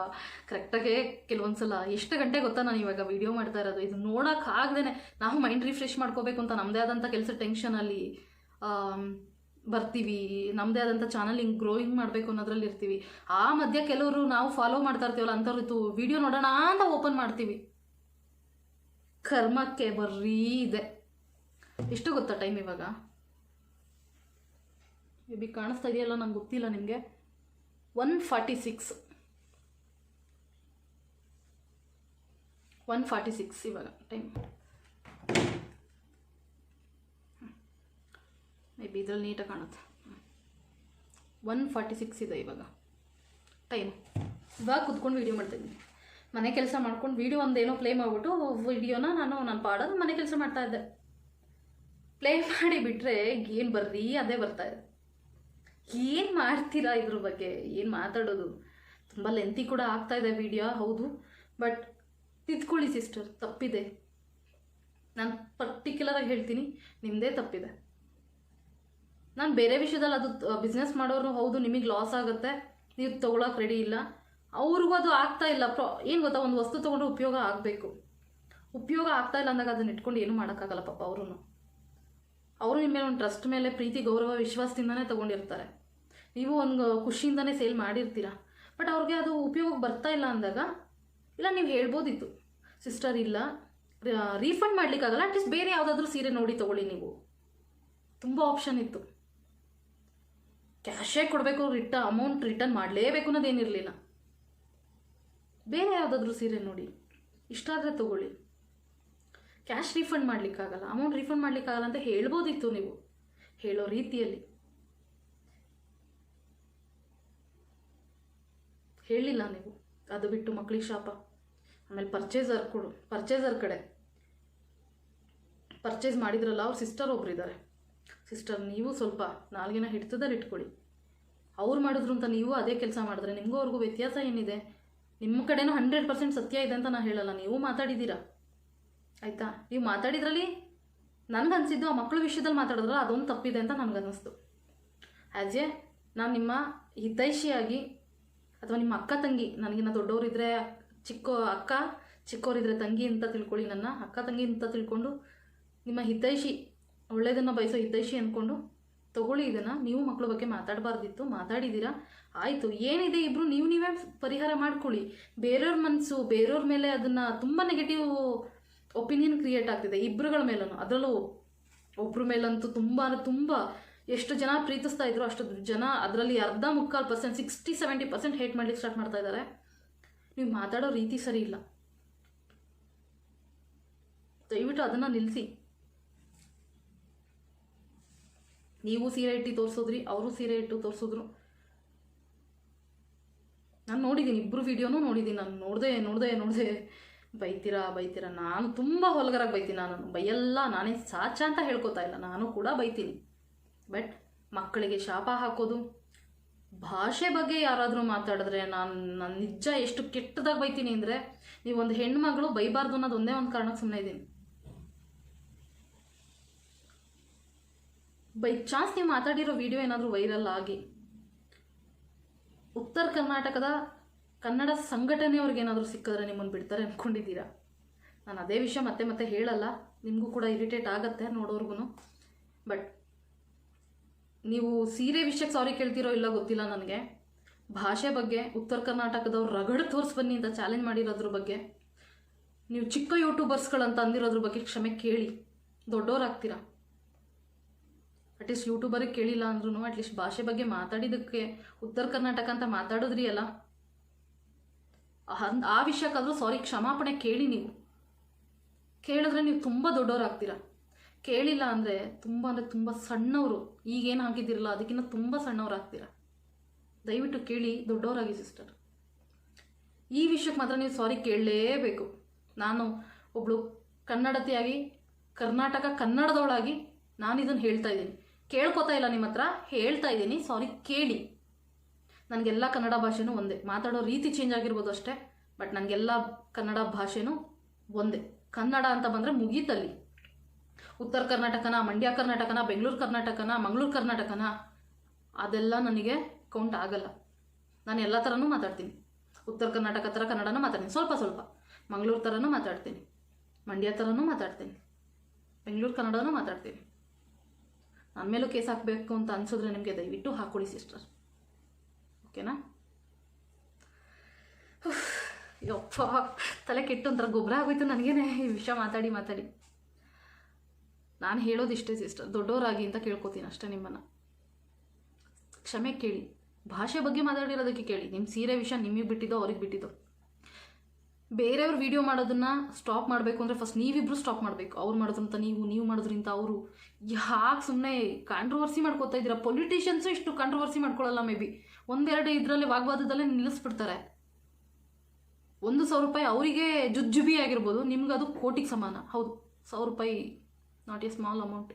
ಕರೆಕ್ಟಾಗೆ ಕೆಲವೊಂದು ಸಲ ಎಷ್ಟು ಗಂಟೆ ಗೊತ್ತಾ ನಾನು ಇವಾಗ ವೀಡಿಯೋ ಮಾಡ್ತಾ ಇರೋದು. ಇದು ನೋಡೋಕ್ಕಾಗ್ದೇ ನಾವು ಮೈಂಡ್ ರಿಫ್ರೆಶ್ ಮಾಡ್ಕೋಬೇಕು ಅಂತ ನಮ್ಮದೇ ಆದಂಥ ಕೆಲಸ ಟೆನ್ಷನಲ್ಲಿ ಬರ್ತೀವಿ. ನಮ್ಮದೇ ಆದಂಥ ಚಾನಲ್ ಹಿಂಗೆ ಗ್ರೋಯಿಂಗ್ ಮಾಡಬೇಕು ಅನ್ನೋದ್ರಲ್ಲಿ ಇರ್ತೀವಿ. ಆ ಮಧ್ಯೆ ಕೆಲವರು ನಾವು ಫಾಲೋ ಮಾಡ್ತಾ ಇರ್ತೀವಲ್ಲ ಅಂಥವ್ರಿತ್ತು ವೀಡಿಯೋ ನೋಡೋಣ ಅಂತ ಓಪನ್ ಮಾಡ್ತೀವಿ. ಕರ್ಮಕ್ಕೆ ಬರ್ರೀ ಇದೆ. ಎಷ್ಟು ಗೊತ್ತಾ ಟೈಮ್ ಇವಾಗ? ಮೇಬಿ ಕಾಣಿಸ್ತಾ ಇದೆಯಲ್ಲ, ನಂಗೆ ಗೊತ್ತಿಲ್ಲ ನಿಮಗೆ. 1:46 ಇವಾಗ ಟೈಮ್. ಮೇ ಬಿ ಇದ್ರಲ್ಲಿ ನೀಟಾಗಿ ಕಾಣುತ್ತೆ. 1:46 ಇದೆ ಇವಾಗ ಟೈಮ್. ಇವಾಗ ಕುತ್ಕೊಂಡು ವೀಡಿಯೋ ಮಾಡ್ತಾಯಿದ್ದೀನಿ. ಮನೆ ಕೆಲಸ ಮಾಡ್ಕೊಂಡು ವೀಡಿಯೋ ಒಂದೇನೋ ಪ್ಲೇ ಮಾಡಿಬಿಟ್ಟು ವೀಡಿಯೋನ ನಾನು ಪಾಡೋದು ಮನೆ ಕೆಲಸ ಮಾಡ್ತಾಯಿದ್ದೆ. ಪ್ಲೇ ಮಾಡಿ ಬಿಟ್ಟರೆ ಏನು ಬರ್ರಿ ಅದೇ ಬರ್ತಾಯಿದೆ. ಏನು ಮಾಡ್ತೀರಾ ಇದ್ರ ಬಗ್ಗೆ? ಏನು ಮಾತಾಡೋದು? ತುಂಬ ಲೆಂತಿ ಕೂಡ ಆಗ್ತಾಯಿದೆ ವೀಡಿಯೋ, ಹೌದು. ಬಟ್ ತಿದ್ಕೊಳ್ಳಿ ಸಿಸ್ಟರ್, ತಪ್ಪಿದೆ. ನಾನು ಪರ್ಟಿಕ್ಯುಲರಾಗಿ ಹೇಳ್ತೀನಿ, ನಿಮ್ಮದೇ ತಪ್ಪಿದೆ. ನಾನು ಬೇರೆ ವಿಷಯದಲ್ಲಿ ಅದು ಬಿಸ್ನೆಸ್ ಮಾಡೋರು ಹೌದು, ನಿಮಗೆ ಲಾಸ್ ಆಗುತ್ತೆ, ನೀವು ತೊಗೊಳಕ್ಕೆ ರೆಡಿ ಇಲ್ಲ. ಅವ್ರಿಗೂ ಅದು ಆಗ್ತಾ ಇಲ್ಲ. ಏನು ಗೊತ್ತಾ, ಒಂದು ವಸ್ತು ತೊಗೊಂಡ್ರೆ ಉಪಯೋಗ ಆಗಬೇಕು. ಉಪಯೋಗ ಆಗ್ತಾ ಇಲ್ಲ ಅಂದಾಗ ಅದನ್ನ ಇಟ್ಕೊಂಡು ಏನೂ ಮಾಡೋಕ್ಕಾಗಲ್ಲ ಪಾಪ. ಅವರು ನಿಮ್ಮ ಮೇಲೆ ಒಂದು ಟ್ರಸ್ಟ್ ಮೇಲೆ ಪ್ರೀತಿ ಗೌರವ ವಿಶ್ವಾಸದಿಂದನೇ ತೊಗೊಂಡಿರ್ತಾರೆ. ನೀವು ಒಂದು ಖುಷಿಯಿಂದನೇ ಸೇಲ್ ಮಾಡಿರ್ತೀರ. ಬಟ್ ಅವ್ರಿಗೆ ಅದು ಉಪಯೋಗಕ್ಕೆ ಬರ್ತಾ ಇಲ್ಲ ಅಂದಾಗ, ಇಲ್ಲ ನೀವು ಹೇಳ್ಬೋದಿತ್ತು ಸಿಸ್ಟರ್, ಇಲ್ಲ ರೀಫಂಡ್ ಮಾಡಲಿಕ್ಕಾಗಲ್ಲ, ಅಟ್ಲೀಸ್ಟ್ ಬೇರೆ ಯಾವುದಾದ್ರೂ ಸೀರೆ ನೋಡಿ ತೊಗೊಳ್ಳಿ. ನೀವು ತುಂಬ ಆಪ್ಷನ್ ಇತ್ತು. ಕ್ಯಾಶೇ ಕೊಡಬೇಕು, ಅಮೌಂಟ್ ರಿಟರ್ನ್ ಮಾಡಲೇಬೇಕು ಅನ್ನೋದೇನಿರಲಿಲ್ಲ. ಬೇರೆ ಯಾವುದಾದ್ರೂ ಸೀರೆ ನೋಡಿ, ಇಷ್ಟ ಆದರೆ ತೊಗೊಳ್ಳಿ. ಕ್ಯಾಶ್ ರೀಫಂಡ್ ಮಾಡಲಿಕ್ಕಾಗಲ್ಲ, ಅಮೌಂಟ್ ರೀಫಂಡ್ ಮಾಡಲಿಕ್ಕಾಗಲ್ಲ ಅಂತ ಹೇಳ್ಬೋದಿತ್ತು. ನೀವು ಹೇಳೋ ರೀತಿಯಲ್ಲಿ ಹೇಳಿಲ್ಲ ನೀವು. ಅದು ಬಿಟ್ಟು ಮಕ್ಕಳಿಗೆ ಶಾಪ. ಆಮೇಲೆ ಪರ್ಚೇಸರ್ ಕಡೆ ಪರ್ಚೇಸ್ ಮಾಡಿದ್ರಲ್ಲ, ಅವ್ರ ಸಿಸ್ಟರ್ ಒಬ್ಬರಿದ್ದಾರೆ. ಸಿಸ್ಟರ್, ನೀವು ಸ್ವಲ್ಪ ನಾಲ್ಗಿನ ಹಿಡಿತದಲ್ಲಿ ಇಟ್ಕೊಳ್ಳಿ. ಅವ್ರು ಮಾಡಿದ್ರು ಅಂತ ನೀವು ಅದೇ ಕೆಲಸ ಮಾಡಿದ್ರೆ ನಿಮಗೂ ಅವ್ರಿಗೂ ವ್ಯತ್ಯಾಸ ಏನಿದೆ? ನಿಮ್ಮ ಕಡೆನೂ 100% ಸತ್ಯ ಇದೆ ಅಂತ ನಾನು ಹೇಳಲ್ಲ. ನೀವು ಮಾತಾಡಿದ್ದೀರಾ, ಆಯಿತಾ? ನೀವು ಮಾತಾಡಿದ್ರಲ್ಲಿ ನನಗನ್ಸಿದ್ದು ಆ ಮಕ್ಕಳ ವಿಷಯದಲ್ಲಿ ಮಾತಾಡಿದ್ರಲ್ಲ, ಅದೊಂದು ತಪ್ಪಿದೆ ಅಂತ ನನಗನ್ನಿಸ್ತು. ನಾನು ನಿಮ್ಮ ಹಿತೈಷಿಯಾಗಿ, ಅಥವಾ ನಿಮ್ಮ ಅಕ್ಕ ತಂಗಿ, ನನಗಿನ್ನ ದೊಡ್ಡವರಿದ್ದರೆ ಚಿಕ್ಕವರಿದ್ದರೆ ತಂಗಿ ಅಂತ ತಿಳ್ಕೊಳ್ಳಿ. ನನ್ನ ಅಕ್ಕ ತಂಗಿ ಅಂತ ತಿಳ್ಕೊಂಡು ನಿಮ್ಮ ಹಿತೈಷಿ, ಒಳ್ಳೆಯದನ್ನು ಬಯಸೋ ಹಿತೈಷಿ ಅಂದ್ಕೊಂಡು ತೊಗೊಳ್ಳಿ. ಇದನ್ನು ನೀವು ಮಕ್ಕಳ ಬಗ್ಗೆ ಮಾತಾಡಬಾರ್ದಿತ್ತು, ಮಾತಾಡಿದ್ದೀರಾ, ಆಯಿತು. ಏನಿದೆ ಇಬ್ಬರು ನೀವೇ ಪರಿಹಾರ ಮಾಡ್ಕೊಳ್ಳಿ. ಬೇರೆಯವ್ರ ಮನಸ್ಸು, ಬೇರೆಯವ್ರ ಮೇಲೆ ಅದನ್ನು ತುಂಬ ನೆಗೆಟಿವ್ ಒಪಿನಿಯನ್ ಕ್ರಿಯೇಟ್ ಆಗ್ತಿದೆ ಇಬ್ಬರುಗಳ ಮೇಲೂ. ಅದರಲ್ಲೂ ಒಬ್ಬರ ಮೇಲಂತೂ ತುಂಬ ಎಷ್ಟು ಜನ ಪ್ರೀತಿಸ್ತಾ ಇದ್ರು ಅಷ್ಟು ಜನ ಅದರಲ್ಲಿ ಅರ್ಧ ಮುಕ್ಕಾಲು ಪರ್ಸೆಂಟ್ 60-70% ಹೇಟ್ ಮಾಡ್ಲಿಕ್ಕೆ ಸ್ಟಾರ್ಟ್ ಮಾಡ್ತಾ ಇದ್ದಾರೆ. ನೀವು ಮಾತಾಡೋ ರೀತಿ ಸರಿ ಇಲ್ಲ, ದಯವಿಟ್ಟು ಅದನ್ನು ನಿಲ್ಲಿಸಿ. ನೀವು ಸೀರೆ ಇಟ್ಟು ತೋರಿಸಿದ್ರಿ, ಅವರು ಸೀರೆ ಇಟ್ಟು ತೋರಿಸಿದ್ರು. ನಾನು ನೋಡಿದ್ದೀನಿ, ಇಬ್ಬರು ವಿಡಿಯೋನೂ ನೋಡಿದ್ದೀನಿ. ನಾನು ನೋಡಿದೆ ಬೈತೀರಾ. ನಾನು ತುಂಬ ಹೊಲಗರಾಗಿ ಬೈತೀನಿ. ನಾನು ಬೈಯಲ್ಲ, ನಾನೇ ಸಾಚ ಅಂತ ಹೇಳ್ಕೊತಾ ಇಲ್ಲ, ನಾನು ಕೂಡ ಬೈತೀನಿ. ಬಟ್ ಮಕ್ಕಳಿಗೆ ಶಾಪ ಹಾಕೋದು, ಭಾಷೆ ಬಗ್ಗೆ ಯಾರಾದರೂ ಮಾತಾಡಿದ್ರೆ ನಾನು ನಿಜ ಎಷ್ಟು ಕೆಟ್ಟದಾಗಿ ಬೈತೀನಿ ಅಂದರೆ, ನೀವೊಂದು ಹೆಣ್ಮಗಳು ಬೈಬಾರ್ದು ಅನ್ನೋದು ಒಂದೇ ಒಂದು ಕಾರಣಕ್ಕೆ ಸುಮ್ಮನೆ ಇದ್ದೀನಿ. ಬೈ ಚಾನ್ಸ್ ನೀವು ಮಾತಾಡಿರೋ ವಿಡಿಯೋ ಏನಾದರೂ ವೈರಲ್ ಆಗಿ ಉತ್ತರ ಕರ್ನಾಟಕದ ಕನ್ನಡ ಸಂಘಟನೆಯವ್ರಿಗೇನಾದರೂ ಸಿಕ್ಕಿದ್ರೆ ನಿಮ್ಮನ್ನು ಬಿಡ್ತಾರೆ ಅಂದ್ಕೊಂಡಿದ್ದೀರಾ? ನಾನು ಅದೇ ವಿಷಯ ಮತ್ತೆ ಹೇಳಲ್ಲ, ನಿಮಗೂ ಕೂಡ ಇರಿಟೇಟ್ ಆಗುತ್ತೆ ನೋಡೋರ್ಗು. ಬಟ್ ನೀವು ಸೀರೆ ವಿಷಯಕ್ಕೆ ಸಾರಿ ಕೇಳ್ತಿರೋ ಇಲ್ಲ ಗೊತ್ತಿಲ್ಲ ನನಗೆ. ಭಾಷೆ ಬಗ್ಗೆ ಉತ್ತರ ಕರ್ನಾಟಕದವ್ರು ರಗಡ್ ತೋರಿಸಿ ಬನ್ನಿ ಅಂತ ಚಾಲೆಂಜ್ ಮಾಡಿರೋದ್ರ ಬಗ್ಗೆ, ನೀವು ಚಿಕ್ಕ ಯೂಟ್ಯೂಬರ್ಸ್ಗಳಂತ ಅಂದಿರೋದ್ರ ಬಗ್ಗೆ ಕ್ಷಮೆ ಕೇಳಿ, ದೊಡ್ಡೋರಾಗ್ತೀರಾ. ಅಟ್ಲೀಸ್ಟ್ ಯೂಟ್ಯೂಬರಿಗೆ ಕೇಳಿಲ್ಲ ಅಂದ್ರೂ ಅಟ್ಲೀಸ್ಟ್ ಭಾಷೆ ಬಗ್ಗೆ ಮಾತಾಡಿದ್ದಕ್ಕೆ ಉತ್ತರ ಕರ್ನಾಟಕ ಅಂತ ಮಾತಾಡಿದ್ರಿ ಅಲ್ಲ, ಆ ವಿಷಯಕ್ಕಾದರೂ ಸಾರಿ ಕ್ಷಮಾಪಣೆ ಕೇಳಿ. ನೀವು ಕೇಳಿದ್ರೆ ನೀವು ತುಂಬ ದೊಡ್ಡವರಾಗ್ತೀರಾ. ಕೇಳಿಲ್ಲ ಅಂದರೆ ತುಂಬ ಸಣ್ಣವರು, ಈಗೇನು ಹಾಕಿದ್ದೀರಲ್ಲ ಅದಕ್ಕಿಂತ ತುಂಬ ಸಣ್ಣವರಾಗ್ತೀರಾ. ದಯವಿಟ್ಟು ಕೇಳಿ, ದೊಡ್ಡವರಾಗಿ ಸಿಸ್ಟರ್. ಈ ವಿಷಯಕ್ಕೆ ಮಾತ್ರ ನೀವು ಸಾರಿ ಕೇಳಲೇಬೇಕು. ನಾನು ಒಬ್ಬಳು ಕನ್ನಡತಿಯಾಗಿ, ಕರ್ನಾಟಕ ಕನ್ನಡದವಳಾಗಿ ನಾನು ಇದನ್ನು ಹೇಳ್ತಾ ಇದ್ದೀನಿ. ಕೇಳ್ಕೊತಾ ಇಲ್ಲ ನಿಮ್ಮ ಹತ್ರ, ಹೇಳ್ತಾ ಇದ್ದೀನಿ, ಸಾರಿ ಕೇಳಿ. ನನಗೆಲ್ಲ ಕನ್ನಡ ಭಾಷೆನೂ ಒಂದೇ, ಮಾತಾಡೋ ರೀತಿ ಚೇಂಜ್ ಆಗಿರ್ಬೋದು ಅಷ್ಟೇ, ಬಟ್ ನನಗೆಲ್ಲ ಕನ್ನಡ ಭಾಷೆನೂ ಒಂದೇ. ಕನ್ನಡ ಅಂತ ಬಂದರೆ ಮುಗೀತಲ್ಲಿ. ಉತ್ತರ ಕರ್ನಾಟಕನ, ಮಂಡ್ಯ ಕರ್ನಾಟಕನ, ಬೆಂಗಳೂರು ಕರ್ನಾಟಕನ, ಮಂಗಳೂರು ಕರ್ನಾಟಕನ, ಅದೆಲ್ಲ ನನಗೆ ಕೌಂಟ್ ಆಗಲ್ಲ. ನಾನು ಎಲ್ಲ ಥರನೂ ಮಾತಾಡ್ತೀನಿ. ಉತ್ತರ ಕರ್ನಾಟಕ ಥರ ಕನ್ನಡನೂ ಮಾತಾಡ್ತೀನಿ, ಸ್ವಲ್ಪ ಮಂಗಳೂರು ಥರನೂ ಮಾತಾಡ್ತೀನಿ, ಮಂಡ್ಯ ಥರನೂ ಮಾತಾಡ್ತೀನಿ, ಬೆಂಗಳೂರು ಕನ್ನಡನೂ ಮಾತಾಡ್ತೀನಿ. ನನ್ನ ಮೇಲೂ ಕೇಸ್ ಹಾಕಬೇಕು ಅಂತ ಅನ್ಸಿದ್ರೆ ನಿಮಗೆ ದಯವಿಟ್ಟು ಹಾಕ್ಕೊಳ್ಳಿ ಸಿಸ್ಟರ್, ಓಕೆನಾ? ಯಪ್ಪ, ತಲೆ ಕೆಟ್ಟು ಒಂಥರ ಗೊಬ್ಬರ ಆಗೋಯ್ತು ನನಗೇನೆ ಈ ವಿಷಯ ಮಾತಾಡಿ. ನಾನು ಹೇಳೋದಿಷ್ಟೇ ಸಿಸ್ಟರ್, ದೊಡ್ಡವರಾಗಿ ಅಂತ ಕೇಳ್ಕೊತೀನಿ ಅಷ್ಟೇ. ನಿಮ್ಮನ್ನು ಕ್ಷಮೆ ಕೇಳಿ. ಭಾಷೆ ಬಗ್ಗೆ ಮಾತಾಡಿರೋದಕ್ಕೆ ಕೇಳಿ. ನಿಮ್ಮ ಸೀರೆ ವಿಷಯ ನಿಮಗೆ ಬಿಟ್ಟಿದ್ದೋ ಅವ್ರಿಗೆ ಬಿಟ್ಟಿದ್ದೋ. ಬೇರೆಯವ್ರು ವಿಡಿಯೋ ಮಾಡೋದನ್ನು ಸ್ಟಾಪ್ ಮಾಡಬೇಕು ಅಂದರೆ ಫಸ್ಟ್ ನೀವಿಬ್ಬರು ಸ್ಟಾಪ್ ಮಾಡಬೇಕು. ಅವ್ರು ಮಾಡೋದ್ರಂತ ನೀವು ಮಾಡೋದ್ರಿಂದ ಅವರು. ಯಾಕೆ ಸುಮ್ಮನೆ ಕಾಂಟ್ರವರ್ಸಿ ಮಾಡ್ಕೋತಾ ಇದ್ದೀರಾ? ಪೊಲಿಟಿಷಿಯನ್ಸು ಇಷ್ಟು ಕಾಂಟ್ರವರ್ಸಿ ಮಾಡ್ಕೊಳ್ಳಲ್ಲ. ಮೇ ಬಿ ಒಂದೆರಡು ಇದರಲ್ಲಿ ವಾಗ್ವಾದದಲ್ಲೇ ನಿಲ್ಲಿಸ್ಬಿಡ್ತಾರೆ. 1,000 ರೂಪಾಯಿ ಅವರಿಗೆ ಜುಜ್ಜುಬಿ ಆಗಿರ್ಬೋದು, ನಿಮ್ಗೆ ಅದು ಕೋಟಿಗೆ ಸಮಾನ. ಹೌದು, 1,000 ರೂಪಾಯಿ ನಾಟ್ ಎ ಸ್ಮಾಲ್ ಅಮೌಂಟ್.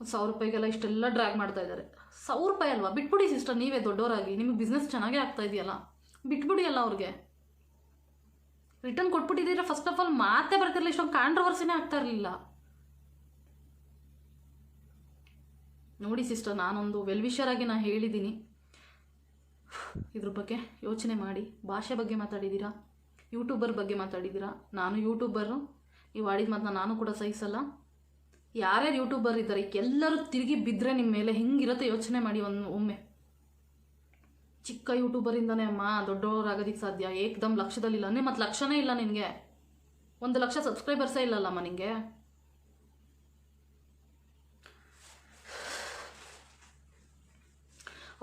1,000 ರೂಪಾಯಿಗೆಲ್ಲ ಇಷ್ಟೆಲ್ಲ ಡ್ರ್ಯಾಗ್ ಮಾಡ್ತಾ ಇದ್ದಾರೆ. 1,000 ರೂಪಾಯಿ ಅಲ್ವಾ? ಬಿಟ್ಬಿಡಿ ಸಿಸ್ಟರ್, ನೀವೇ ದೊಡ್ಡವರಾಗಿ. ನಿಮಗೆ ಬಿಸ್ನೆಸ್ ಚೆನ್ನಾಗೇ ಆಗ್ತಾ ಇದೆಯಲ್ಲ, ಬಿಟ್ಬಿಡಿ ಅಲ್ಲ. ಅವ್ರಿಗೆ ರಿಟರ್ನ್ ಕೊಟ್ಬಿಟ್ಟಿದ್ದೀರಾ. ಫಸ್ಟ್ ಆಫ್ ಆಲ್ ಮಾತೇ ಬರ್ತಿರಲಿಲ್ಲ, ಇಷ್ಟೊಂದು ಕಾಂಟ್ರವರ್ಸಿನೇ ಆಗ್ತಾ ಇರಲಿಲ್ಲ. ನೋಡಿ ಸಿಸ್ಟರ್, ನಾನೊಂದು ವೆಲ್ವಿಷರಾಗಿ ನಾನು ಹೇಳಿದ್ದೀನಿ, ಇದ್ರ ಬಗ್ಗೆ ಯೋಚನೆ ಮಾಡಿ. ಭಾಷೆ ಬಗ್ಗೆ ಮಾತಾಡಿದ್ದೀರಾ, ಯೂಟ್ಯೂಬರ್ ಬಗ್ಗೆ ಮಾತಾಡಿದ್ದೀರಾ. ನಾನು ಯೂಟ್ಯೂಬರು, ನೀವು ಆಡಿದ ಮಾತನ್ನ ನಾನು ಕೂಡ ಸಹಿಸಲ್ಲ. ಯಾರ್ಯಾರು ಯೂಟ್ಯೂಬರ್ ಇದ್ದಾರೆ ಎಲ್ಲರೂ ತಿರುಗಿ ಬಿದ್ದರೆ ನಿಮ್ಮ ಮೇಲೆ ಹೆಂಗಿರುತ್ತೆ ಯೋಚನೆ ಮಾಡಿ ಒಮ್ಮೆ. ಚಿಕ್ಕ ಯೂಟ್ಯೂಬರಿಂದನೇ ಅಮ್ಮ ದೊಡ್ಡವರಾಗೋದಕ್ಕೆ ಸಾಧ್ಯ. ಏಕ್ದಮ್ ಲಕ್ಷದಲ್ಲಿಲ್ಲ ಅಂದರೆ ಮತ್ತು ಲಕ್ಷನೇ ಇಲ್ಲ ನಿನಗೆ. 1 ಲಕ್ಷ ಸಬ್ಸ್ಕ್ರೈಬರ್ಸೇ ಇಲ್ಲಲ್ಲಮ್ಮ ನಿನಗೆ.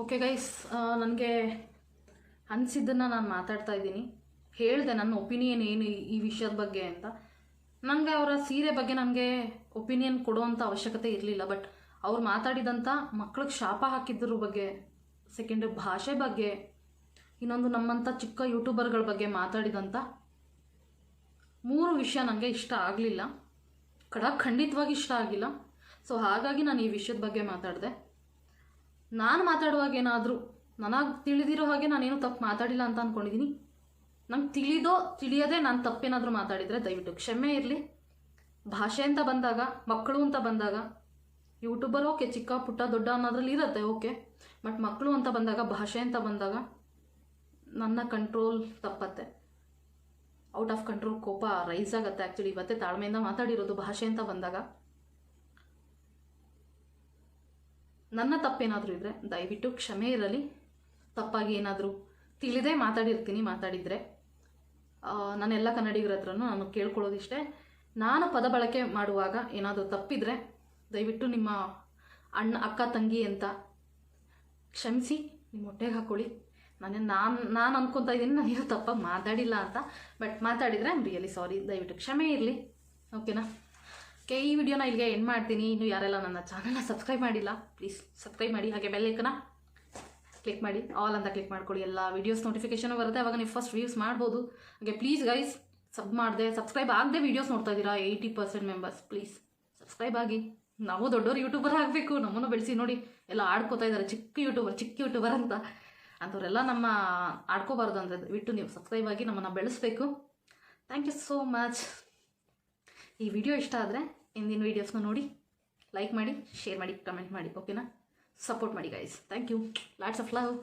ಓಕೆ ಗೈಸ್, ನನಗೆ ಅನಿಸಿದ್ದನ್ನು ನಾನು ಮಾತಾಡ್ತಾ ಇದ್ದೀನಿ. ಹೇಳಿದೆ ನನ್ನ ಒಪಿನಿಯನ್ ಏನು ಈ ವಿಷಯದ ಬಗ್ಗೆ ಅಂತ. ನನಗೆ ಅವರ ಸೀರೆ ಬಗ್ಗೆ ನನಗೆ ಒಪಿನಿಯನ್ ಕೊಡುವಂಥ ಅವಶ್ಯಕತೆ ಇರಲಿಲ್ಲ. ಬಟ್ ಅವ್ರು ಮಾತಾಡಿದಂಥ ಮಕ್ಳಿಗೆ ಶಾಪ ಹಾಕಿದ್ರ ಬಗ್ಗೆ, ಸೆಕೆಂಡ್ ಭಾಷೆ ಬಗ್ಗೆ, ಇನ್ನೊಂದು ನಮ್ಮಂಥ ಚಿಕ್ಕ ಯೂಟ್ಯೂಬರ್ಗಳ ಬಗ್ಗೆ ಮಾತಾಡಿದಂಥ 3 ವಿಷಯ ನನಗೆ ಇಷ್ಟ ಆಗಲಿಲ್ಲ. ಖಂಡಿತವಾಗಿ ಇಷ್ಟ ಆಗಿಲ್ಲ. ಸೊ ಹಾಗಾಗಿ ನಾನು ಈ ವಿಷಯದ ಬಗ್ಗೆ ಮಾತಾಡಿದೆ. ನಾನು ಮಾತಾಡುವಾಗ ಏನಾದರೂ ನನಗೆ ತಿಳಿದಿರೋ ಹಾಗೆ ನಾನೇನು ತಪ್ಪು ಮಾತಾಡಿಲ್ಲ ಅಂತ ಅಂದ್ಕೊಂಡಿದ್ದೀನಿ. ನಂಗೆ ತಿಳಿಯದೆ ನಾನು ತಪ್ಪೇನಾದರೂ ಮಾತಾಡಿದರೆ ದಯವಿಟ್ಟು ಕ್ಷಮೆ ಇರಲಿ. ಭಾಷೆ ಅಂತ ಬಂದಾಗ, ಮಕ್ಕಳು ಅಂತ ಬಂದಾಗ, ಯೂಟ್ಯೂಬರ್ ಓಕೆ, ಚಿಕ್ಕ ಪುಟ್ಟ ದೊಡ್ಡ ಅನ್ನೋದ್ರಲ್ಲಿ ಇರುತ್ತೆ ಓಕೆ. ಬಟ್ ಮಕ್ಕಳು ಅಂತ ಬಂದಾಗ, ಭಾಷೆ ಅಂತ ಬಂದಾಗ ನನ್ನ ಕಂಟ್ರೋಲ್ ತಪ್ಪತ್ತೆ. ಔಟ್ ಆಫ್ ಕಂಟ್ರೋಲ್ ಕೋಪ ರೈಸ್ ಆಗುತ್ತೆ. ಆ್ಯಕ್ಚುಲಿ ಇವತ್ತೇ ತಾಳ್ಮೆಯಿಂದ ಮಾತಾಡಿರೋದು. ಭಾಷೆ ಅಂತ ಬಂದಾಗ ನನ್ನ ತಪ್ಪೇನಾದರೂ ಇದ್ದರೆ ದಯವಿಟ್ಟು ಕ್ಷಮೆ ಇರಲಿ. ತಪ್ಪಾಗಿ ಏನಾದರೂ ತಿಳಿದೇ ಮಾತಾಡಿರ್ತೀನಿ, ಮಾತಾಡಿದರೆ ನಾನೆಲ್ಲ ಕನ್ನಡಿಗರ ಹತ್ರನೂ ನಾನು ಕೇಳ್ಕೊಳ್ಳೋದಿಷ್ಟೇ, ನಾನು ಪದ ಬಳಕೆ ಮಾಡುವಾಗ ಏನಾದರೂ ತಪ್ಪಿದರೆ ದಯವಿಟ್ಟು ನಿಮ್ಮ ಅಣ್ಣ ಅಕ್ಕ ತಂಗಿ ಅಂತ ಕ್ಷಮಿಸಿ ನಿಮ್ಮ ಹೊಟ್ಟೆಗೆ ಹಾಕ್ಕೊಳ್ಳಿ. ನಾನು ಅನ್ಕೊತಾ ಇದ್ದೀನಿ ನಾನೇನು ತಪ್ಪಾಗಿ ಮಾತಾಡಿಲ್ಲ ಅಂತ, ಬಟ್ ಮಾತಾಡಿದರೆ ಐಮ್ ರಿಯಲಿ ಸಾರಿ, ದಯವಿಟ್ಟು ಕ್ಷಮೆ ಇರಲಿ. ಓಕೆನಾ? ಓಕೆ, ಈ ವಿಡಿಯೋನ ಇಲ್ಲಿಗೆ ಎಂಡ್ ಮಾಡ್ತೀನಿ. ಇನ್ನು ಯಾರೆಲ್ಲ ನನ್ನ ಚಾನಲ್ನ ಸಬ್ಸ್ಕ್ರೈಬ್ ಮಾಡಿಲ್ಲ ಪ್ಲೀಸ್ ಸಬ್ಸ್ಕ್ರೈಬ್ ಮಾಡಿ, ಹಾಗೆ ಬೆಲ್ ಐಕನ್ನ ಕ್ಲಿಕ್ ಮಾಡಿ, ಆಲ್ ಅಂತ ಕ್ಲಿಕ್ ಮಾಡ್ಕೊಳ್ಳಿ. ಎಲ್ಲ ವೀಡಿಯೋಸ್ ನೋಟಿಫಿಕೇಶನ್ ಬರುತ್ತೆ, ಅವಾಗ ನೀವು ಫಸ್ಟ್ ವ್ಯೂಸ್ ಮಾಡ್ಬೋದು. ಹಾಗೆ ಪ್ಲೀಸ್ ಗೈಸ್, ಸಬ್ಸ್ಕ್ರೈಬ್ ಆಗದೆ ವೀಡಿಯೋಸ್ ನೋಡ್ತಾ ಇದ್ದೀರಾ 80% ಮೆಂಬರ್ಸ್, ಪ್ಲೀಸ್ ಸಬ್ಸ್ಕ್ರೈಬ್ ಆಗಿ. ನಾವು ದೊಡ್ಡವರು ಯೂಟ್ಯೂಬರ್ ಆಗಬೇಕು, ನಮ್ಮನ್ನು ಬೆಳೆಸಿ. ನೋಡಿ ಎಲ್ಲ ಆಡ್ಕೋತಾ ಇದ್ದಾರೆ ಚಿಕ್ಕ ಯೂಟ್ಯೂಬರ್ ಅಂತ, ಅಂಥವರೆಲ್ಲ ನಮ್ಮ ಆಡ್ಕೋಬಾರ್ದು ಅಂದರೆ ಬಿಟ್ಟು ನೀವು ಸಬ್ಸ್ಕ್ರೈಬ್ ಆಗಿ ನಮ್ಮನ್ನು ಬೆಳೆಸಬೇಕು. Thank you so much. ಈ ವಿಡಿಯೋ ಇಷ್ಟ ಆದರೆ ಇಂದಿನ ವೀಡಿಯೋಸ್ನ ನೋಡಿ ಲೈಕ್ ಮಾಡಿ, ಶೇರ್ ಮಾಡಿ, ಕಮೆಂಟ್ ಮಾಡಿ. ಓಕೆನಾ? ಸಪೋರ್ಟ್ ಮಾಡಿ guys. Thank you. Lots of love.